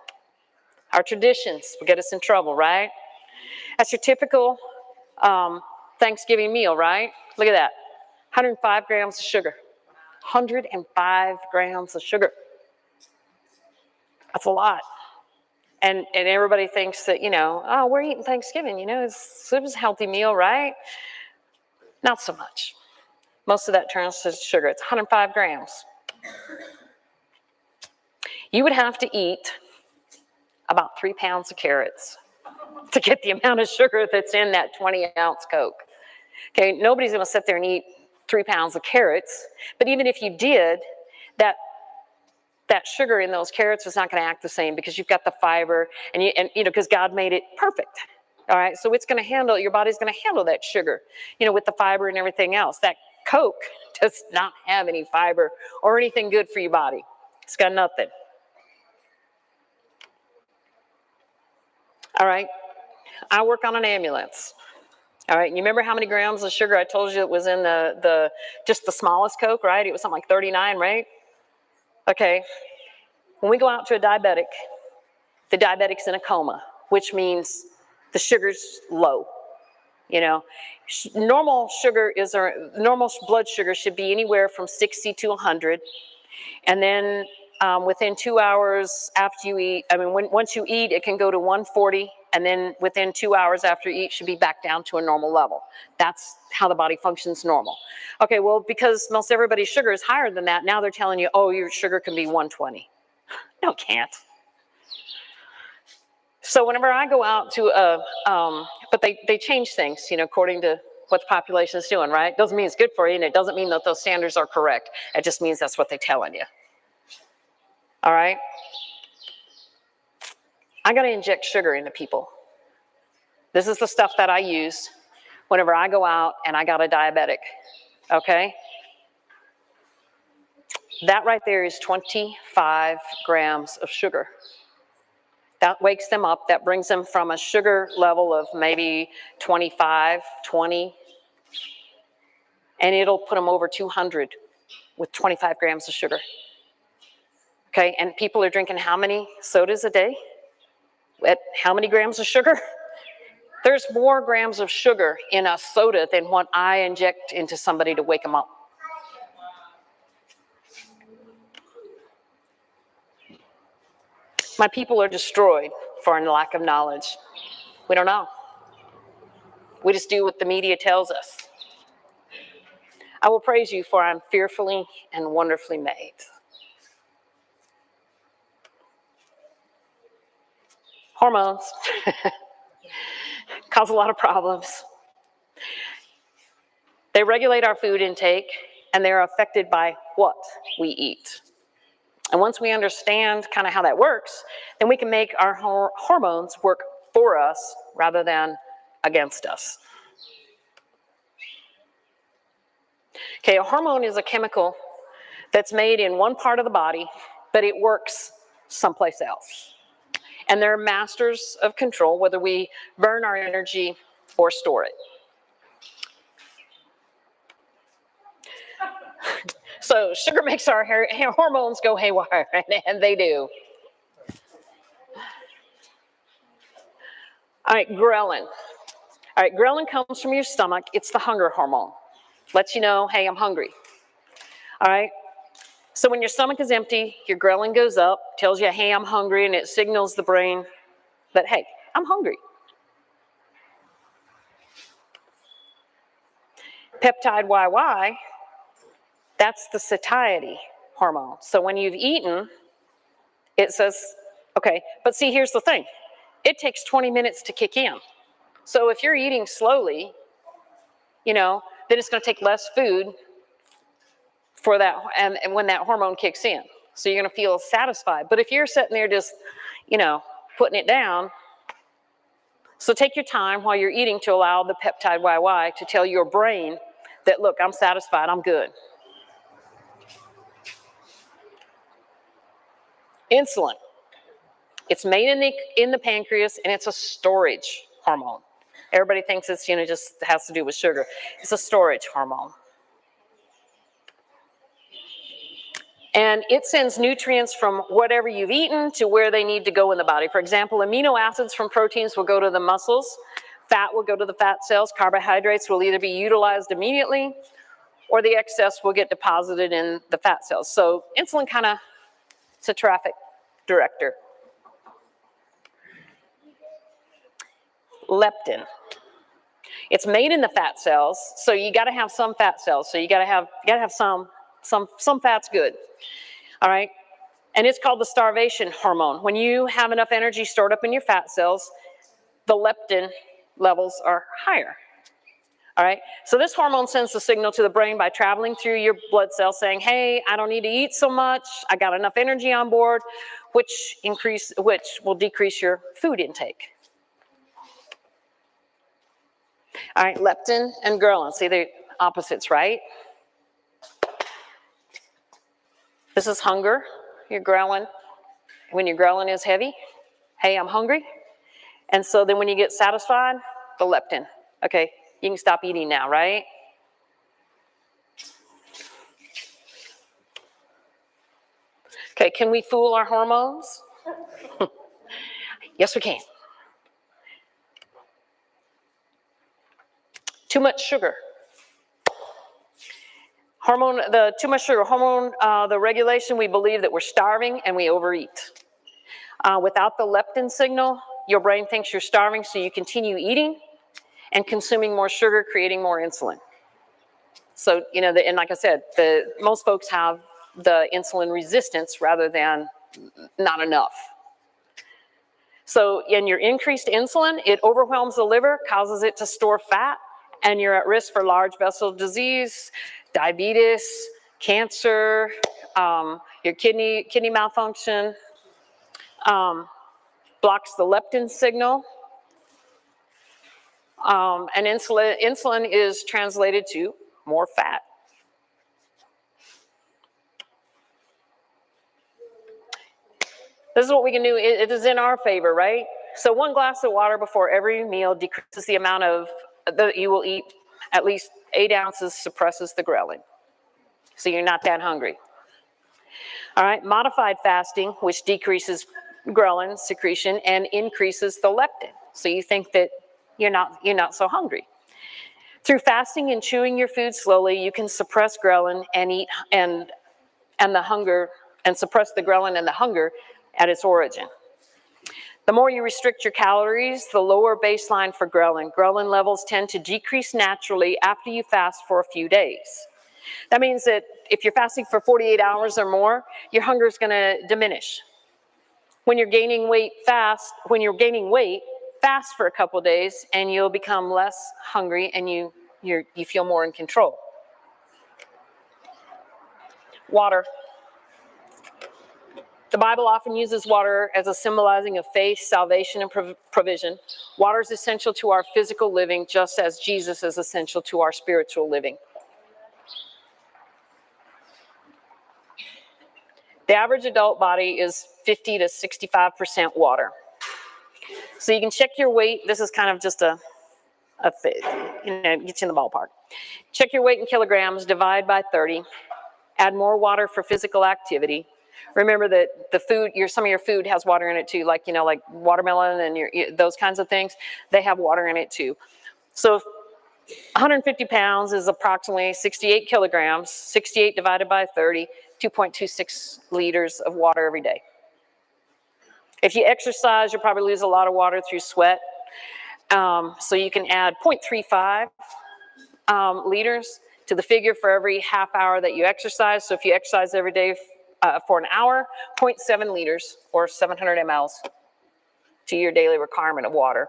Our traditions will get us in trouble, right? That's your typical Thanksgiving meal, right? Look at that. 105 grams of sugar. 105 grams of sugar. That's a lot. And everybody thinks that, you know, oh, we're eating Thanksgiving, you know, it was a healthy meal, right? Not so much. Most of that turns to sugar. It's 105 grams. You would have to eat about 3 pounds of carrots to get the amount of sugar that's in that 20-ounce Coke. Okay, nobody's going to sit there and eat 3 pounds of carrots, but even if you did, that sugar in those carrots is not going to act the same because you've got the fiber and you know, because God made it perfect. All right, so it's going to handle, your body's going to handle that sugar, you know, with the fiber and everything else. That Coke does not have any fiber or anything good for your body. It's got nothing. All right, I work on an ambulance. All right, you remember how many grams of sugar I told you it was in just the smallest Coke, right? It was something like 39, right? Okay, when we go out to a diabetic, the diabetic's in a coma, which means the sugar's low. You know, normal blood sugar should be anywhere from 60 to 100. And then within 2 hours after you eat, once you eat, it can go to 140. And then within 2 hours after you eat, should be back down to a normal level. That's how the body functions normal. Okay, well, because most everybody's sugar is higher than that, now they're telling you, oh, your sugar can be 120. No, it can't. So whenever I go out to but they change things, you know, according to what the population is doing, right? Doesn't mean it's good for you, and it doesn't mean that those standards are correct. It just means that's what they're telling you. All right? I got to inject sugar into people. This is the stuff that I use whenever I go out and I got a diabetic, okay? That right there is 25 grams of sugar. That wakes them up. That brings them from a sugar level of maybe 25, 20, and it'll put them over 200 with 25 grams of sugar. Okay, and people are drinking how many sodas a day? At how many grams of sugar? There's more grams of sugar in a soda than what I inject into somebody to wake them up. My people are destroyed for a lack of knowledge. We don't know. We just do what the media tells us. I will praise you, for I'm fearfully and wonderfully made. Hormones cause a lot of problems. They regulate our food intake, and they're affected by what we eat. And once we understand kind of how that works, then we can make our hormones work for us rather than against us. Okay, a hormone is a chemical that's made in one part of the body, but it works someplace else. And they're masters of control, whether we burn our energy or store it. So sugar makes our hormones go haywire, and they do. All right, ghrelin. All right, ghrelin comes from your stomach. It's the hunger hormone. Lets you know, hey, I'm hungry. All right? So when your stomach is empty, your ghrelin goes up, tells you, hey, I'm hungry, and it signals the brain that, hey, I'm hungry. Peptide YY, that's the satiety hormone. So when you've eaten, it says, okay, but see, here's the thing. It takes 20 minutes to kick in. So if you're eating slowly, you know, then it's going to take less food for that, and when that hormone kicks in. So you're going to feel satisfied. But if you're sitting there just, putting it down, so take your time while you're eating to allow the peptide YY to tell your brain that, look, I'm satisfied, I'm good. Insulin. It's made in the pancreas, and it's a storage hormone. Everybody thinks it's, just has to do with sugar. It's a storage hormone. And it sends nutrients from whatever you've eaten to where they need to go in the body. For example, amino acids from proteins will go to the muscles. Fat will go to the fat cells. Carbohydrates will either be utilized immediately or the excess will get deposited in the fat cells. So insulin it's a traffic director. Leptin. It's made in the fat cells, so you got to have some fat cells. So you got to have some fat's good. All right? And it's called the starvation hormone. When you have enough energy stored up in your fat cells, the leptin levels are higher. All right? So this hormone sends the signal to the brain by traveling through your blood cells saying, hey, I don't need to eat so much. I got enough energy on board, which will decrease your food intake. All right, leptin and ghrelin. See, they're opposites, right? This is hunger. Your ghrelin. When your ghrelin is heavy, hey, I'm hungry. And so then when you get satisfied, the leptin. Okay, you can stop eating now, right? Okay, can we fool our hormones? Yes, we can. Too much sugar. Too much sugar hormone, the regulation, we believe that we're starving and we overeat. Without the leptin signal, your brain thinks you're starving, so you continue eating and consuming more sugar, creating more insulin. So, and like I said, most folks have the insulin resistance rather than not enough. So in your increased insulin, it overwhelms the liver, causes it to store fat, and you're at risk for large vessel disease, diabetes, cancer, your kidney malfunction, blocks the leptin signal, and insulin is translated to more fat. This is what we can do. It is in our favor, right? So 1 glass of water before every meal decreases the amount of that you will eat. At least 8 ounces suppresses the ghrelin. So you're not that hungry. All right, modified fasting, which decreases ghrelin secretion and increases the leptin. So you think that you're not so hungry. Through fasting and chewing your food slowly, you can suppress ghrelin and the hunger, and suppress the ghrelin and the hunger at its origin. The more you restrict your calories, the lower baseline for ghrelin. Ghrelin levels tend to decrease naturally after you fast for a few days. That means that if you're fasting for 48 hours or more, your hunger is going to diminish. When you're gaining weight, fast for a couple of days, and you'll become less hungry, and you feel more in control. Water. The Bible often uses water as a symbolizing of faith, salvation, and provision. Water is essential to our physical living, just as Jesus is essential to our spiritual living. The average adult body is 50 to 65% water. So you can check your weight. This is kind of just get you in the ballpark. Check your weight in kilograms, divide by 30. Add more water for physical activity. Remember that some of your food has water in it too, like watermelon and those kinds of things. They have water in it too. So 150 pounds is approximately 68 kilograms. 68 divided by 30, 2.26 liters of water every day. If you exercise, you'll probably lose a lot of water through sweat. So you can add 0.35 liters to the figure for every half hour that you exercise. So if you exercise every day for an hour, 0.7 liters or 700 mLs to your daily requirement of water.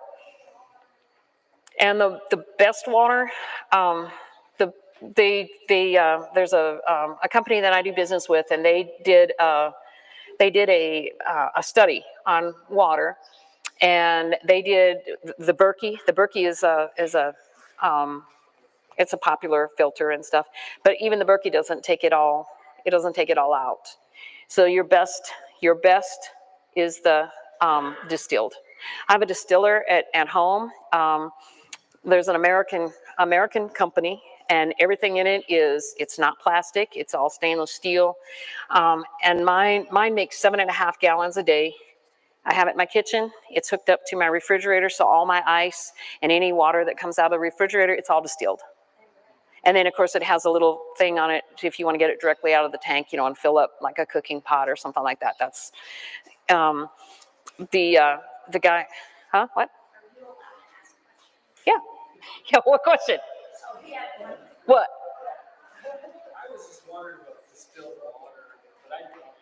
And the best water, the there's a company that I do business with, and they did a study on water, and they did the Berkey. The Berkey is a it's a popular filter and stuff, but even the Berkey doesn't take it all. It doesn't take it all out. So your best is the distilled. I have a distiller at home. There's an American company, and everything in it it's not plastic. It's all stainless steel, and mine makes 7.5 gallons a day. I have it in my kitchen. It's hooked up to my refrigerator, so all my ice and any water that comes out of the refrigerator, it's all distilled. And then, of course, it has a little thing on it if you want to get it directly out of the tank, and fill up like a cooking pot or something like that. That's the guy. Huh? What? Yeah. Yeah. What question? What? I was just wondering about distilled water, but I probably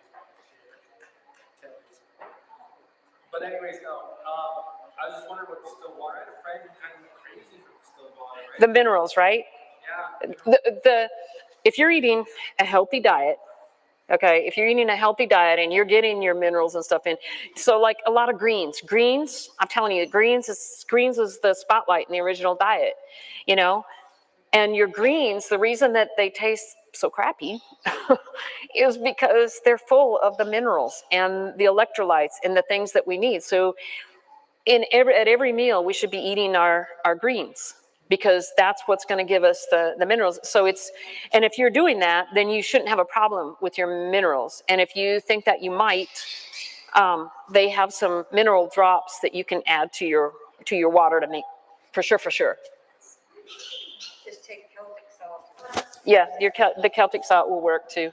But anyways, no. I was just wondering about distilled water. I had a friend who kind of went crazy for distilled water, right? The minerals, right? Yeah. If you're eating a healthy diet, okay, if you're eating a healthy diet and you're getting your minerals and stuff in, so like a lot of greens, I'm telling you, greens is the spotlight in the original diet, and your greens, the reason that they taste so crappy is because they're full of the minerals and the electrolytes and the things that we need. So at every meal, we should be eating our greens, because that's what's going to give us the minerals. So and if you're doing that, then you shouldn't have a problem with your minerals. And if you think that you might, they have some mineral drops that you can add to your water to make, for sure. Just take Celtic salt. Yeah, the Celtic salt will work too.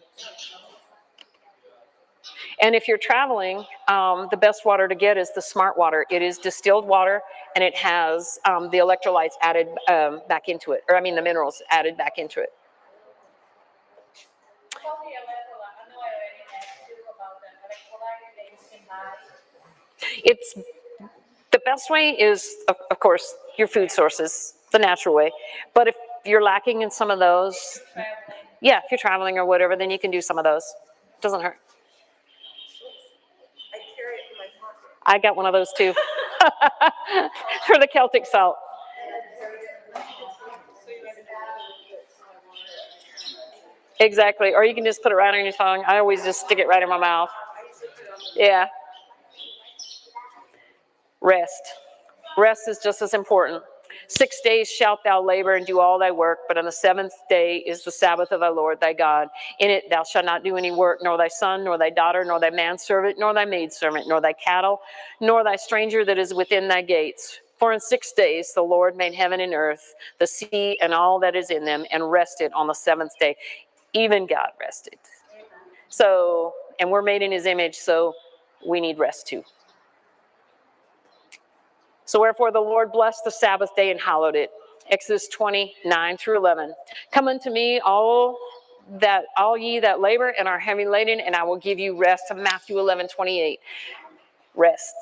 And if you're traveling, the best water to get is the smart water. It is distilled water, and it has the electrolytes added back into it, the minerals added back into it. It's the best way is, of course, your food sources, the natural way. But if you're lacking in some of those, if you're traveling or whatever, then you can do some of those. It doesn't hurt. I carry it in my pocket. I got one of those too. For the Celtic salt. Exactly. Or you can just put it right on your tongue. I always just stick it right in my mouth. Yeah. Rest. Rest is just as important. 6 days shalt thou labor and do all thy work, but on the seventh day is the Sabbath of thy Lord thy God. In it thou shalt not do any work, nor thy son, nor thy daughter, nor thy manservant, nor thy maidservant, nor thy cattle, nor thy stranger that is within thy gates. For in 6 days the Lord made heaven and earth, the sea and all that is in them, and rested on the seventh day. Even God rested. So, and we're made in his image, so we need rest too. So wherefore the Lord blessed the Sabbath day and hallowed it. Exodus 20:9-11. Come unto me, all ye that labor and are heavy laden, and I will give you rest. Matthew 11:28. Rest.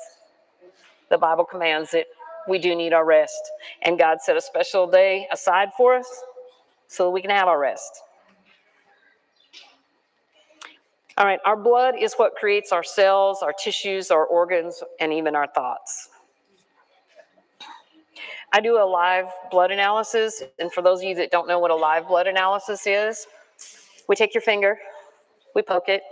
The Bible commands it. We do need our rest. And God set a special day aside for us so that we can have our rest. All right, our blood is what creates our cells, our tissues, our organs, and even our thoughts. I do a live blood analysis, and for those of you that don't know what a live blood analysis is, we take your finger, we poke it,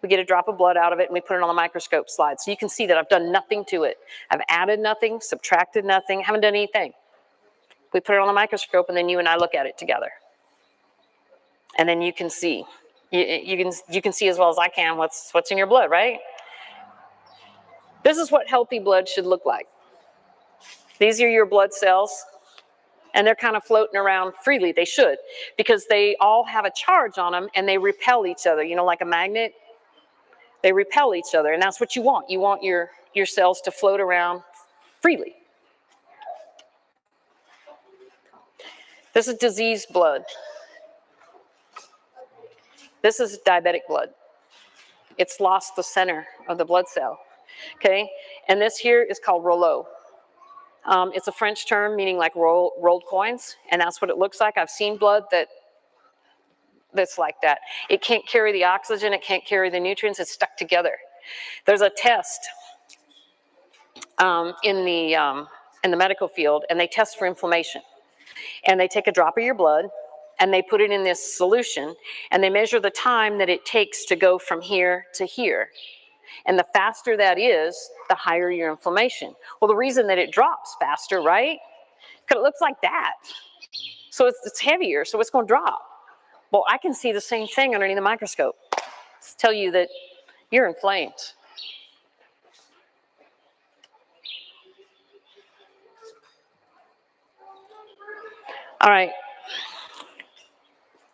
we get a drop of blood out of it, and we put it on the microscope slide. So you can see that I've done nothing to it. I've added nothing, subtracted nothing, haven't done anything. We put it on the microscope, and then you and I look at it together. And then you can see. You can see as well as I can what's in your blood, right? This is what healthy blood should look like. These are your blood cells, and they're kind of floating around freely. They should, because they all have a charge on them, and they repel each other. Like a magnet, they repel each other, and that's what you want. You want your cells to float around freely. This is diseased blood. This is diabetic blood. It's lost the center of the blood cell, okay? And this here is called rouleau. It's a French term meaning like rolled coins, and that's what it looks like. I've seen blood that's like that. It can't carry the oxygen, it can't carry the nutrients, it's stuck together. There's a test in the medical field, and they test for inflammation. And they take a drop of your blood, and they put it in this solution, and they measure the time that it takes to go from here to here. And the faster that is, the higher your inflammation. Well, the reason that it drops faster, right? Because it looks like that. So it's heavier, so it's going to drop. Well, I can see the same thing underneath the microscope. It's tell you that you're inflamed. All right.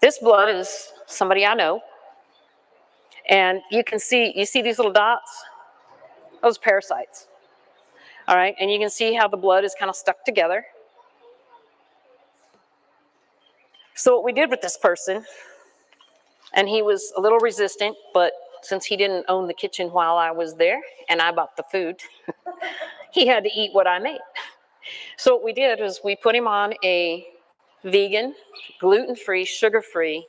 This blood is somebody I know. And you see these little dots? Those are parasites. All right, and you can see how the blood is kind of stuck together. So what we did with this person, and he was a little resistant, but since he didn't own the kitchen while I was there, and I bought the food, he had to eat what I made. So what we did was we put him on a vegan, gluten-free, sugar-free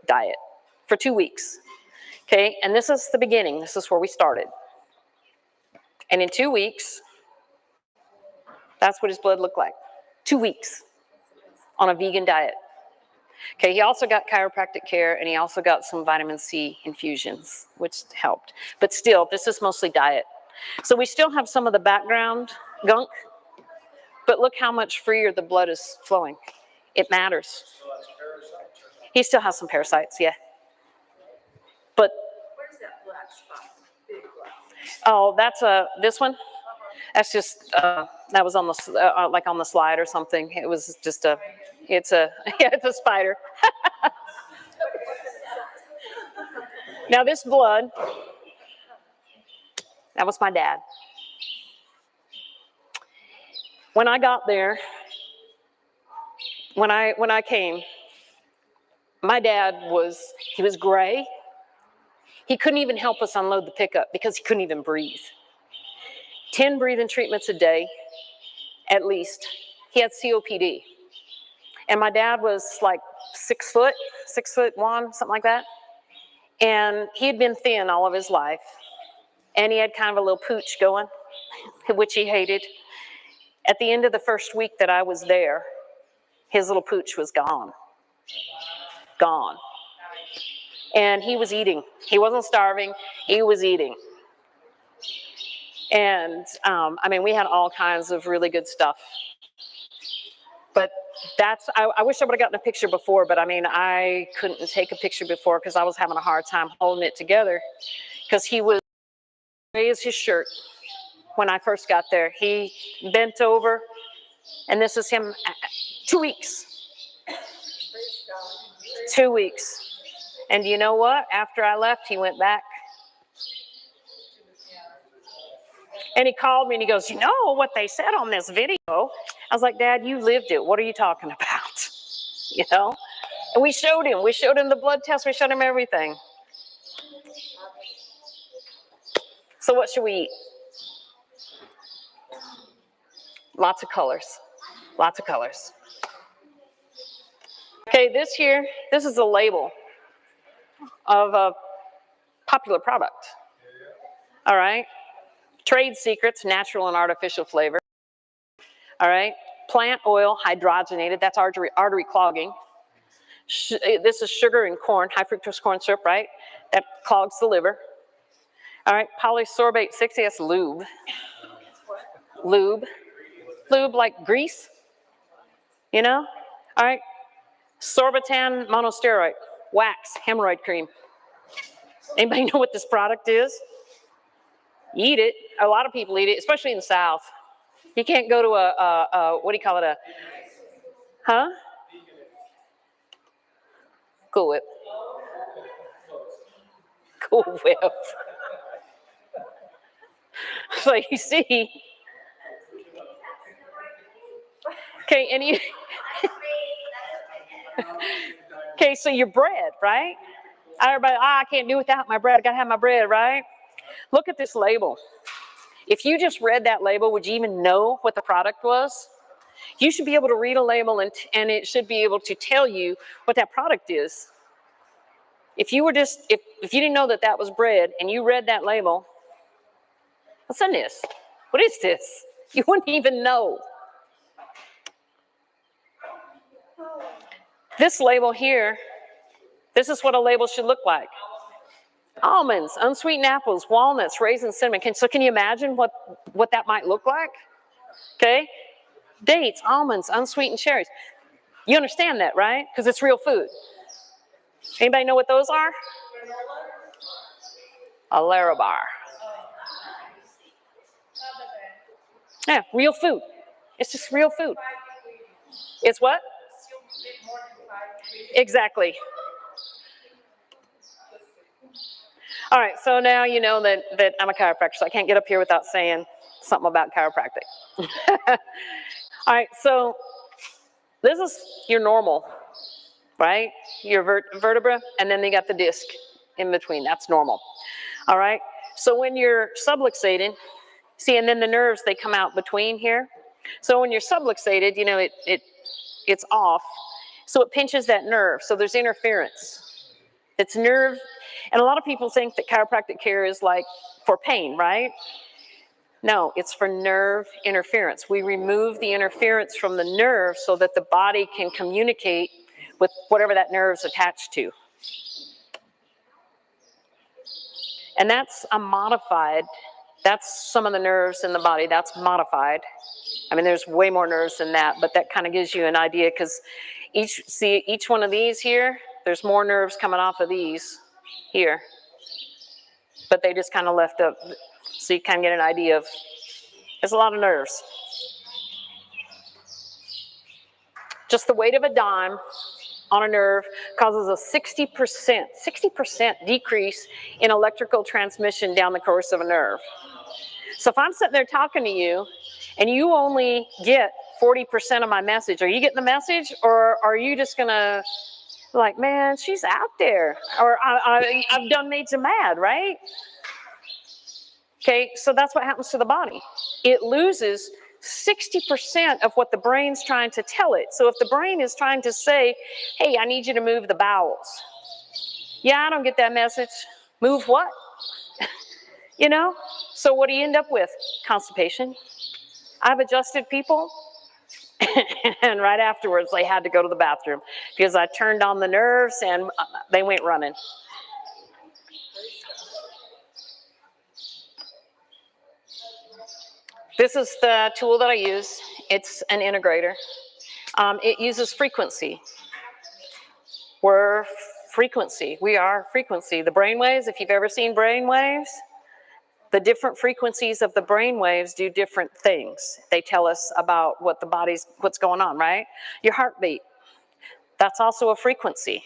diet for 2 weeks. Okay, and this is the beginning. This is where we started. And in 2 weeks, that's what his blood looked like. 2 weeks on a vegan diet. Okay, he also got chiropractic care, and he also got some vitamin C infusions, which helped. But still, this is mostly diet. So we still have some of the background gunk, but look how much freer the blood is flowing. It matters. He still has some parasites, yeah. But Where's that black spot? Big black. oh, that's this one. That's just that was on the like on the slide or something. It was just it's a spider. Now this blood, that was my dad. When I got there, when I came, my dad was gray. He couldn't even help us unload the pickup because he couldn't even breathe. 10 breathing treatments a day, at least. He had COPD. And my dad was like 6 foot, 6'1", something like that. And he had been thin all of his life. And he had kind of a little pooch going, which he hated. At the end of the first week that I was there, his little pooch was gone. Gone. And he was eating. He wasn't starving. He was eating. And I mean, we had all kinds of really good stuff. But I wish I would have gotten a picture before, but I mean, I couldn't take a picture before because I was having a hard time holding it together because he was gray as his shirt when I first got there. He bent over, and this is him 2 weeks. 2 weeks. And you know what? After I left, he went back. And he called me and he goes, you know what they said on this video? I was like, Dad, you lived it. What are you talking about? You know? And we showed him the blood test. We showed him everything. So what should we eat? Lots of colors. Lots of colors. Okay, this is a label of a popular product. All right? Trade secrets, natural and artificial flavor. All right? Plant oil, hydrogenated, that's artery clogging. This is sugar and corn, high fructose corn syrup, right? That clogs the liver. All right, polysorbate 60, that's lube. Lube like grease, you know? All right, sorbitan monosteroid, wax, hemorrhoid cream. Anybody know what this product is? Eat it. A lot of people eat it, especially in the South. You can't go to what do you call it? Cool Whip. Cool Whip. So you see. Okay, and you. Okay, so your bread, right? Everybody, I can't do without my bread. I gotta have my bread, right? Look at this label. If you just read that label, would you even know what the product was? You should be able to read a label and it should be able to tell you what that product is. If you were just, if you didn't know that that was bread and you read that label, what's in this? What is this? You wouldn't even know. This label here, this is what a label should look like. Almonds, unsweetened apples, walnuts, raisins, cinnamon. So can you imagine what that might look like? Okay? Dates, almonds, unsweetened cherries. You understand that, right? Because it's real food. Anybody know what those are? A Larabar. Yeah, real food. It's just real food. It's what? Exactly. All right, so now you know that I'm a chiropractor, so I can't get up here without saying something about chiropractic. All right, so this is your normal, right? Your vertebra, and then you got the disc in between. That's normal. All right, so when you're subluxated, see, and then the nerves, they come out between here. So when you're subluxated, you know, it's off, so it pinches that nerve, so there's interference. It's nerve, and a lot of people think that chiropractic care is like for pain, right? No, it's for nerve interference. We remove the interference from the nerve so that the body can communicate with whatever that nerve's attached to. And that's a modified, that's some of the nerves in the body, that's modified. I mean, there's way more nerves than that, but that kind of gives you an idea because each one of these here, there's more nerves coming off of these here. But they just kind of left up, so you kind of get an idea of, there's a lot of nerves. Just the weight of a dime on a nerve causes a 60% decrease in electrical transmission down the course of a nerve. So if I'm sitting there talking to you and you only get 40% of my message, are you getting the message, or are you just gonna like, man, she's out there, or I've done made you mad, right? Okay, so that's what happens to the body. It loses 60% of what the brain's trying to tell it. So if the brain is trying to say, hey, I need you to move the bowels. Yeah, I don't get that message. Move what? You know? So what do you end up with? Constipation. I've adjusted people, and right afterwards they had to go to the bathroom because I turned on the nerves and they went running. This is the tool that I use. It's an integrator. It uses frequency. We're frequency. We are frequency. The brain waves, if you've ever seen brain waves, the different frequencies of the brain waves do different things. They tell us about what the body's, what's going on, right? Your heartbeat, that's also a frequency.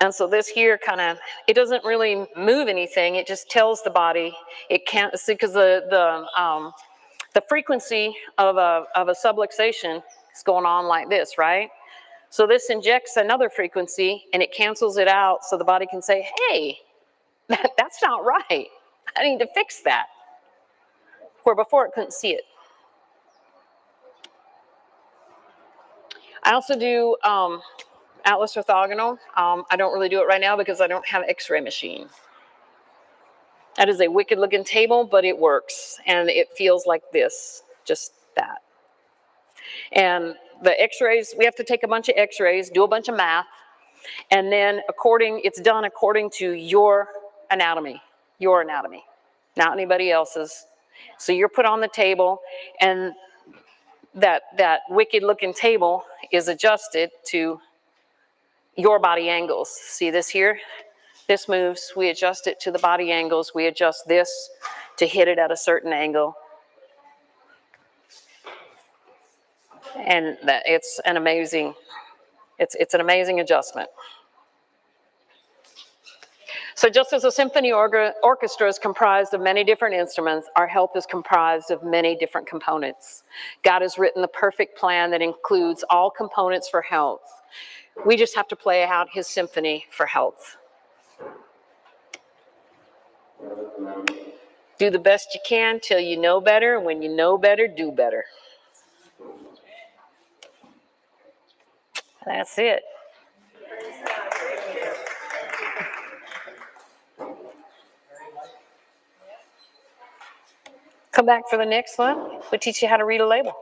And so this here kind of, it doesn't really move anything. It just tells the body it can't, see, because the frequency of a subluxation is going on like this, right? So this injects another frequency and it cancels it out so the body can say, hey, that's not right. I need to fix that. Where before it couldn't see it. I also do Atlas orthogonal. I don't really do it right now because I don't have an x-ray machine. That is a wicked looking table, but it works. And it feels like this, just that. And the x-rays, we have to take a bunch of x-rays, do a bunch of math, and then it's done according to your anatomy, not anybody else's. So you're put on the table, and that wicked looking table is adjusted to your body angles. See this here? This moves, we adjust it to the body angles. We adjust this to hit it at a certain angle. And it's an amazing adjustment. So just as a symphony orchestra is comprised of many different instruments, our health is comprised of many different components. God has written the perfect plan that includes all components for health. We just have to play out his symphony for health. Do the best you can till you know better. When you know better, do better. That's it. Come back for the next one. We'll teach you how to read a label.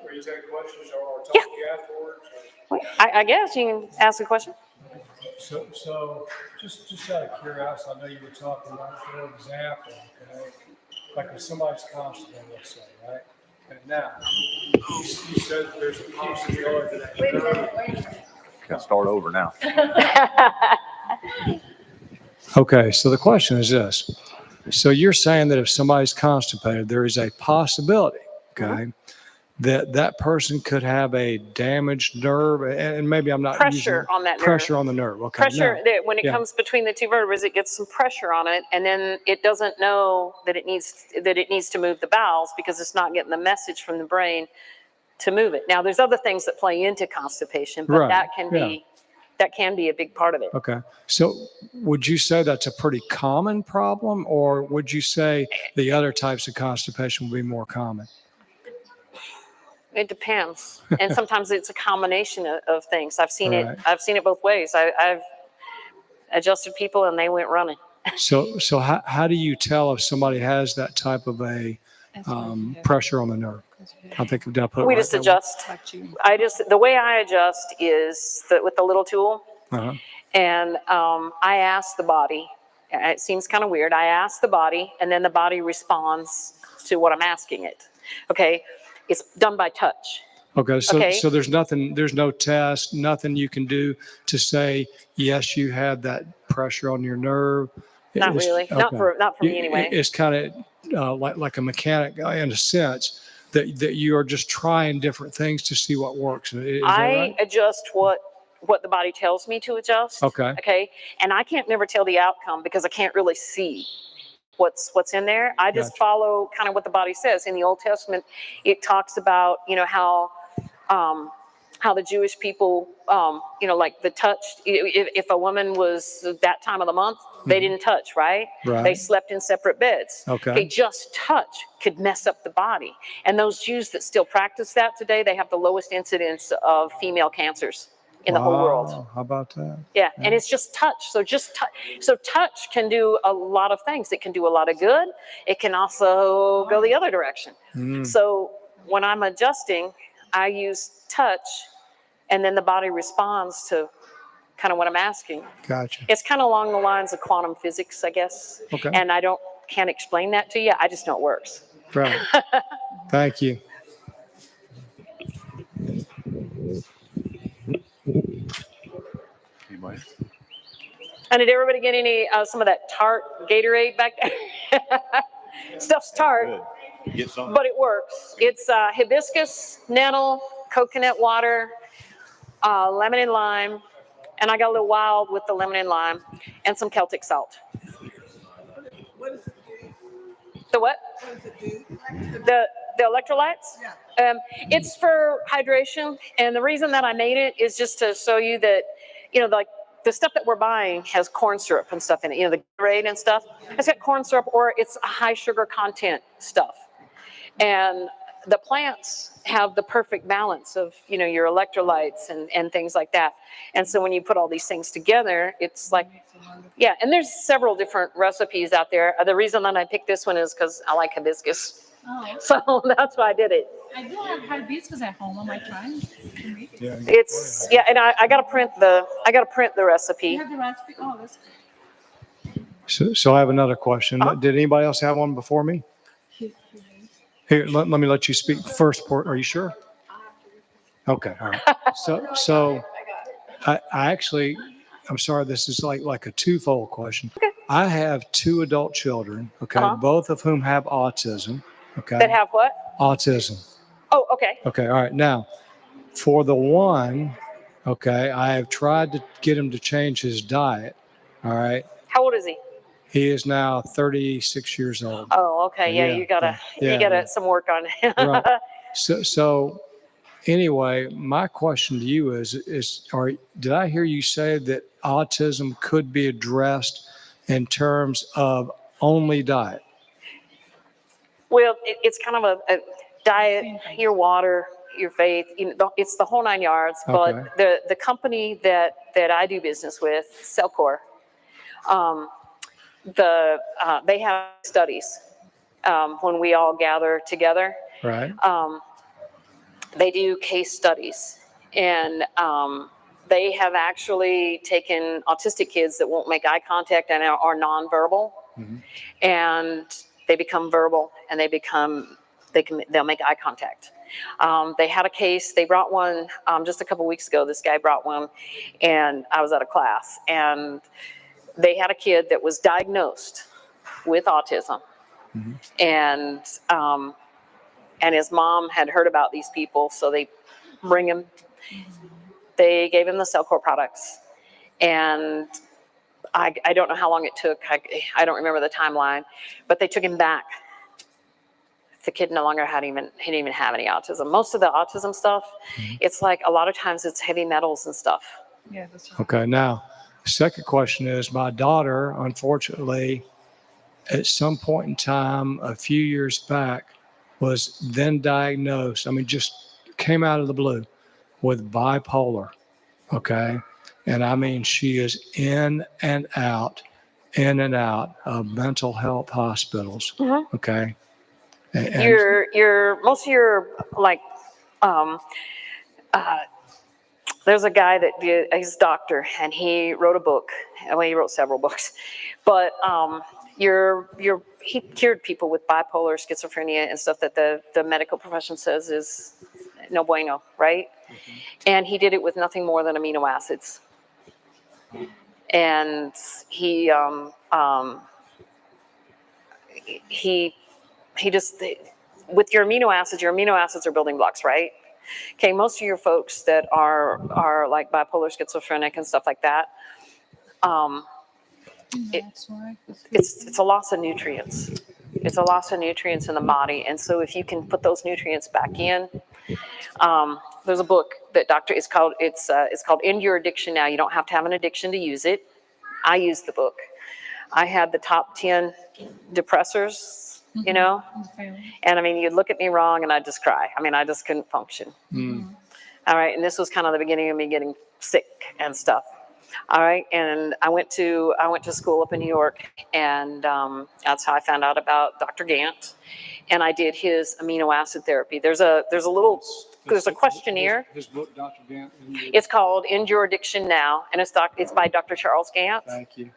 Or you take questions or talk Yeah. to you afterwards? I guess you can ask a question. So just out of curiosity, I know you were talking about, for example, okay, like if somebody's constipated, let's say, right? And now, you said that there's a possibility that. Wait a minute. Can start over now. Okay, so the question is this. So you're saying that if somebody's constipated, there is a possibility, okay, that that person could have a damaged nerve, and maybe I'm not Pressure on that nerve. pressure on the nerve. Okay, Pressure, now, that when it yeah. comes between the two vertebrae, it gets some pressure on it, and then it doesn't know that it needs to move the bowels because it's not getting the message from the brain to move it. Now, there's other things that play into constipation, but Right, that can be a big part of it. Okay, so would you say that's a pretty common problem, or would you say the other types of constipation would be more common? It depends, and sometimes it's a combination of things. I've seen Right. it both ways. I've adjusted people, and they went running. So how do you tell if somebody has that type of a pressure on the nerve? I think did I put it We right just there? adjust. The way I adjust is with the little tool, Uh-huh. and I ask the body. It seems kind of weird. I ask the body, and then the body responds to what I'm asking it. Okay, it's done by touch. Okay, Okay. so there's no test, nothing you can do to say, yes, you had that pressure on your nerve. Not It's- really. Not for me anyway. It's kind of like a mechanic in a sense that you are just trying different things to see what works. Is that I right? adjust what the body tells me to adjust. Okay. Okay, and I can't never tell the outcome because I can't really see what's in there. I just Gotcha. follow kind of what the body says. In the Old Testament, it talks about how the Jewish people, like the touch. If a woman was that time of the month, they didn't touch, right? Right. They slept in separate beds. Okay. Just touch could mess up the body. And those Jews that still practice that today, they have the lowest incidence of female cancers in the whole world. Wow, how about that? Yeah, and it's just touch. So touch can do a lot of things. It can do a lot of good. It can also go the other direction. So when I'm adjusting, I use touch, and then the body responds to kind of what I'm asking. Gotcha. It's kind of along the lines of quantum physics, I guess. Okay. And I can't explain that to you. I just know it works. Right. Thank you. Anybody? And did everybody get any some of that tart Gatorade back there? Stuff's tart, Good. Get some. but it works. It's hibiscus, nettle, coconut water, lemon and lime, and I got a little wild with the lemon and lime, and some Celtic salt. What does it do? The what? What does it do? The electrolytes? Yeah. It's for hydration, and the reason that I made it is just to show you that, like the stuff that we're buying has corn syrup and stuff in it. The Gatorade and stuff. It's got corn syrup, or it's a high sugar content stuff. And the plants have the perfect balance of, your electrolytes and things like that. And so when you put all these things together, it's like, yeah. And there's several different recipes out there. The reason that I picked this one is because I like hibiscus. Oh, So that's why I did it. I do have hibiscus at home. Am I trying to make it? Yeah. It's and I gotta print the recipe. You have the recipe? Oh, that's good. So I have another question. Uh-huh. Did anybody else have one before me? Here, let me let you speak first. Are you sure? Okay, all right. So I actually, I'm sorry, this is like a twofold question. Okay. I have 2 adult children, okay, Uh-huh. both of whom have autism, okay? That have what? Autism. Oh, okay. Okay, all right. Now, for the one, okay, I have tried to get him to change his diet, all right? How old is he? He is now 36 years old. Oh, okay. Yeah, Yeah, you gotta yeah. some work on it. Right. So anyway, my question to you is did I hear you say that autism could be addressed in terms of only diet? Well, it's kind of a diet, your water, your faith, it's the whole 9 yards. But Okay. the company that I do business with, Cellcore, they have studies when we all gather together. Right. They do case studies, and they have actually taken autistic kids that won't make eye contact and are nonverbal, and they become verbal, and they'll make eye contact. They had a case. They brought one just a couple weeks ago. This guy brought one, and I was at a class, and they had a kid that was diagnosed with autism, and his mom had heard about these people, so they bring him. They gave him the Cellcore products, and I don't know how long it took. I don't remember the timeline, but they took him back. The kid no longer he didn't even have any autism. Most of the autism stuff, it's like a lot of times it's heavy metals and stuff. Yeah, that's right. Okay. Now, the second question is, my daughter, unfortunately, at some point in time, a few years back, was then diagnosed, just came out of the blue with bipolar. Okay. And I mean, she is in and out of mental health hospitals. Okay. And Most of your there's a guy he's a doctor, and he wrote a book. Well, he wrote several books, but he cured people with bipolar, schizophrenia, and stuff that the medical profession says is no bueno, right? And he did it with nothing more than amino acids. And he just, with your amino acids are building blocks, right? Okay, most of your folks that are like bipolar, schizophrenic, and stuff like that, That's why. it's a loss of nutrients. It's a loss of nutrients in the body, and so if you can put those nutrients back in, there's a book that it's called End Your Addiction Now. You don't have to have an addiction to use it. I used the book. I had the top 10 depressors, and you'd look at me wrong and I'd just cry. I just couldn't function. All right, and this was kind of the beginning of me getting sick and stuff. All right, and I went to school up in New York, and that's how I found out about Dr. Gant, and I did his amino acid therapy. There's a questionnaire. His book, Dr. Gant. It's called End Your Addiction Now, and it's by Dr. Charles Gant. Thank you.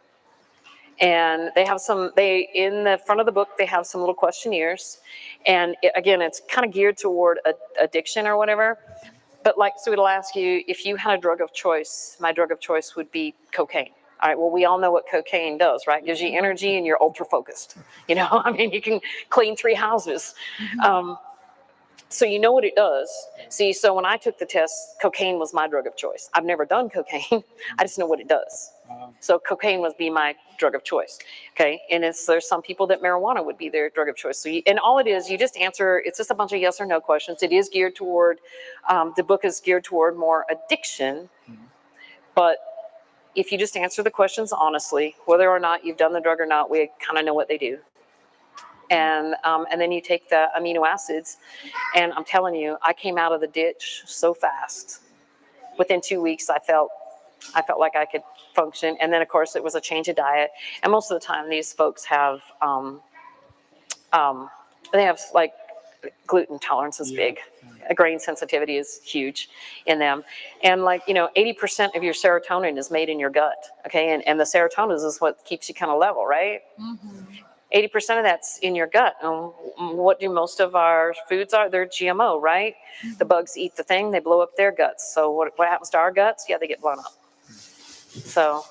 And they have in the front of the book, they have some little questionnaires. And again, it's kind of geared toward addiction or whatever. But so it'll ask you, if you had a drug of choice, my drug of choice would be cocaine. All right, well, we all know what cocaine does, right? It gives you energy and you're ultra focused. You can clean 3 houses. So you know what it does. See, so when I took the test, cocaine was my drug of choice. I've never done cocaine. I just know what it does. So cocaine would be my drug of choice. Okay, and there's some people that marijuana would be their drug of choice. So and all it is, you just answer. It's just a bunch of yes or no questions. It is geared toward. The book is geared toward more addiction, but if you just answer the questions honestly, whether or not you've done the drug or not, we kind of know what they do. And then you take the amino acids, and I'm telling you, I came out of the ditch so fast. Within 2 weeks, I felt like I could function. And then, of course, it was a change of diet. And most of the time, these folks have like gluten tolerance is big. A grain sensitivity is huge in them. And 80% of your serotonin is made in your gut. Okay, and the serotonin is what keeps you kind of level, right? 80% of that's in your gut. And what do most of our foods are? They're GMO, right? The bugs eat the thing, they blow up their guts. So what happens to our guts? Yeah, they get blown up. So.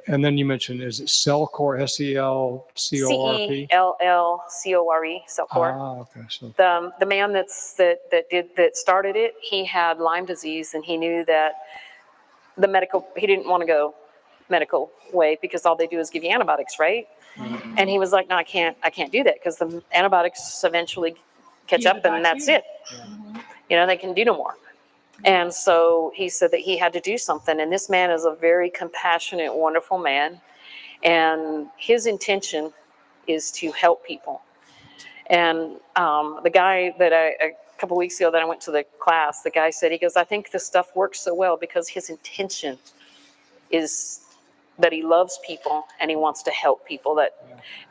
And then you mentioned, is it Cellcore, Cellcore? Cellcore, Cellcore. Okay. So The man that started it, he had Lyme disease, and he knew that he didn't want to go medical way because all they do is give you antibiotics, right? And he was like, no, I can't do that because the antibiotics eventually catch up and that's it. They can do no more. And so he said that he had to do something. And this man is a very compassionate, wonderful man. And his intention is to help people. And the guy that a couple weeks ago that I went to the class, the guy said, he goes, I think this stuff works so well because his intention is that he loves people and he wants to help people, that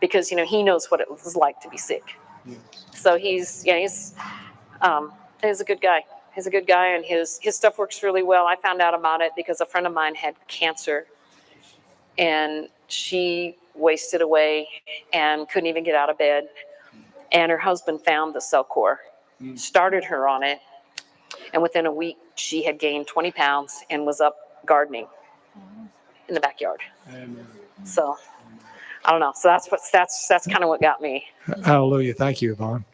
because, you know, he knows what it was like to be sick. So he's a good guy. He's a good guy, and his stuff works really well. I found out about it because a friend of mine had cancer, and she wasted away and couldn't even get out of bed. And her husband found the cell core, started her on it, and within a week she had gained 20 pounds and was up gardening in the backyard. Amen. So I don't know. So that's kind of what got me. Hallelujah. Thank you, Yvonne.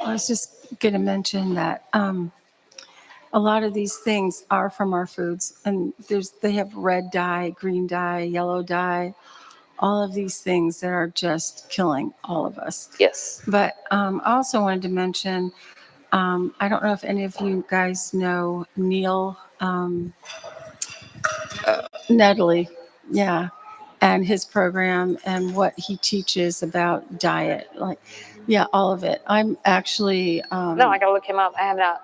I was just going to mention that a lot of these things are from our foods, and they have red dye, green dye, yellow dye, all of these things that are just killing all of us. Yes. But I also wanted to mention, I don't know if any of you guys know Neil Nedley, yeah, and his program and what he teaches about diet, like, yeah, all of it. I'm actually No, I got to look him up. I have not.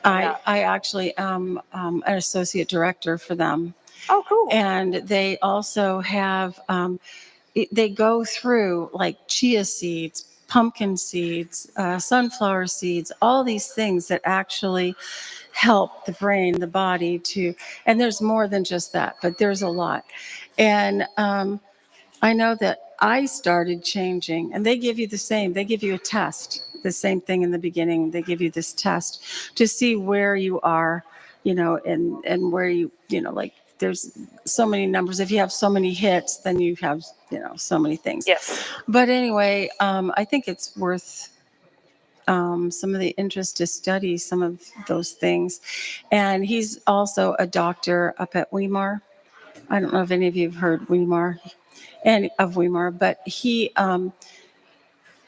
I actually am an associate director for them. Oh, cool. And they also have, they go through like chia seeds, pumpkin seeds, sunflower seeds, all these things that actually help the brain, the body to, and there's more than just that, but there's a lot. And I know that I started changing, and they give you they give you a test, the same thing in the beginning. They give you this test to see where you are, you know, and where you know, like there's so many numbers. If you have so many hits, then you have, you know, so many things. Yes. But anyway, I think it's worth some of the interest to study some of those things. And he's also a doctor up at Weimar. I don't know if any of you have heard Weimar. And of Weimar, but he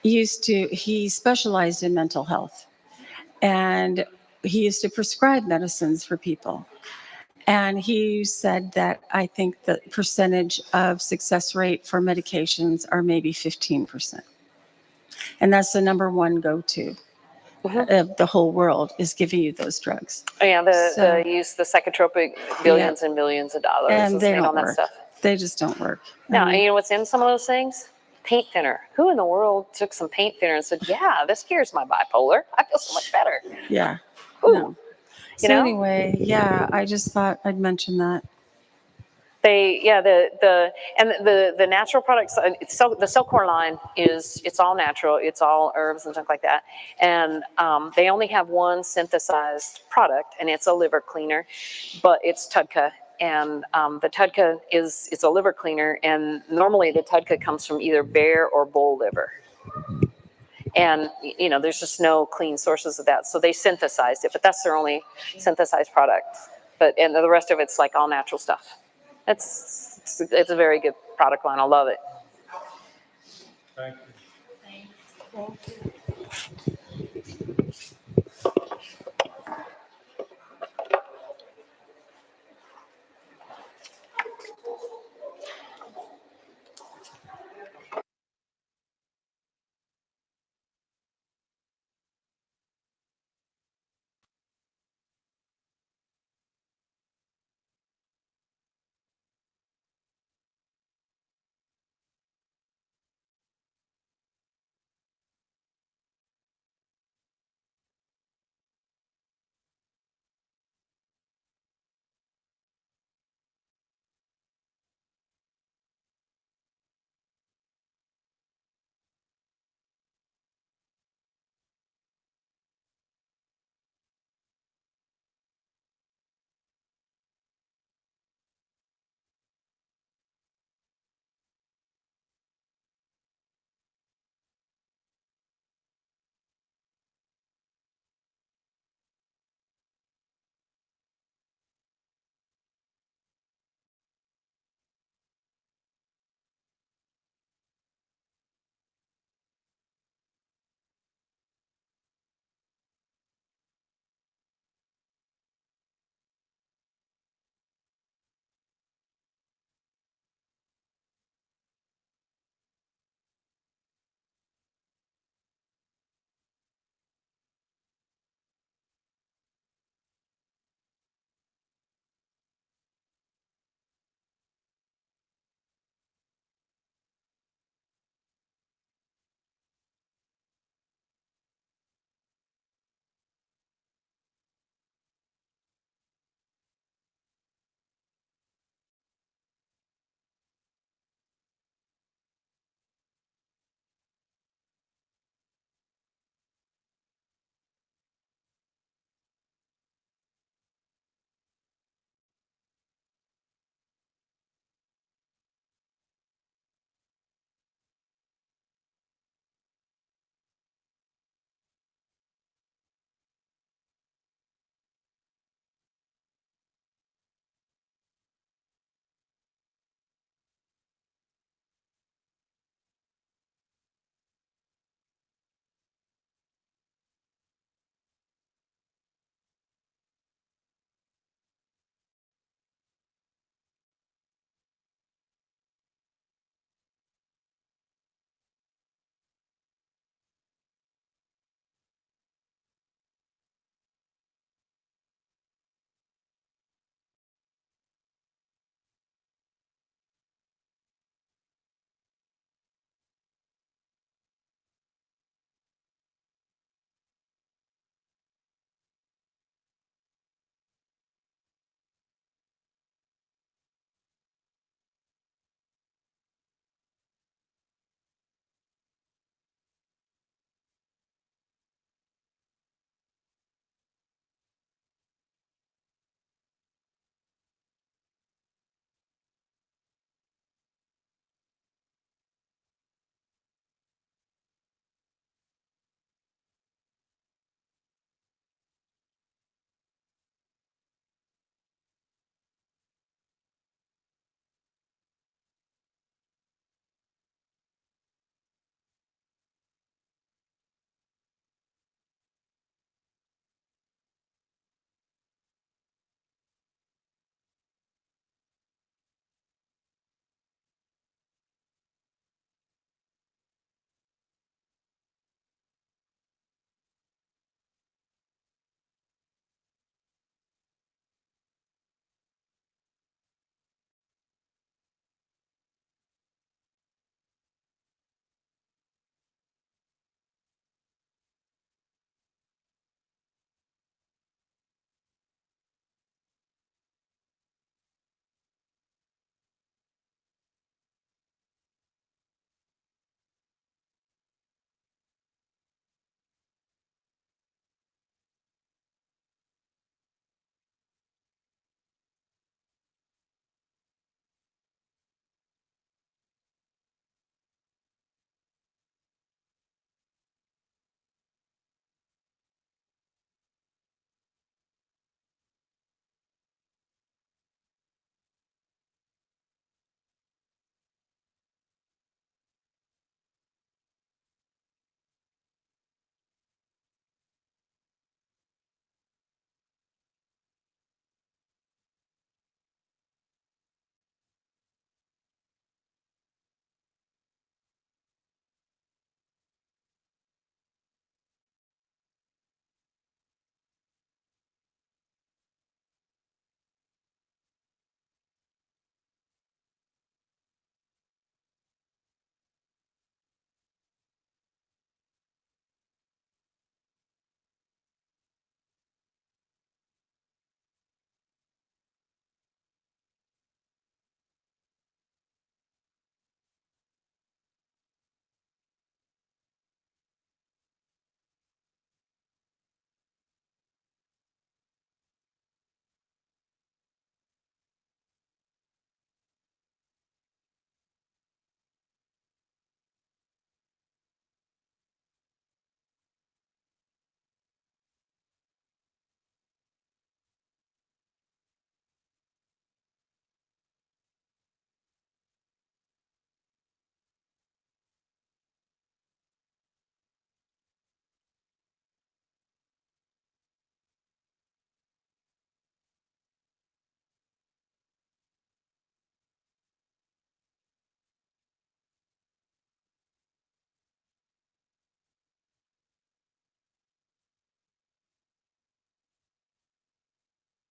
he specialized in mental health, and he used to prescribe medicines for people. And he said that I think the percentage of success rate for medications are maybe 15%. And that's the number one go-to of the whole world, is giving you those drugs. Oh, yeah, So- the psychotropic billions and billions of dollars And is they made don't on that work. stuff. They just don't work. Now, I mean, you know what's in some of those things? Paint thinner. Who in the world took some paint thinner and said, yeah, this cures my bipolar. I feel so much better. yeah. Ooh, No. So know? anyway, yeah, I just thought I'd mention that. The natural products. So the Cellcore line it's all natural. It's all herbs and stuff like that. And they only have one synthesized product, and it's a liver cleaner, but it's TUDCA. And the TUDCA it's a liver cleaner, and normally the TUDCA comes from either bear or bull liver. And, you know, there's just no clean sources of that. So they synthesized it, but that's their only synthesized product. And the rest of it's like all natural stuff. It's a very good product line. I love it. Thank you.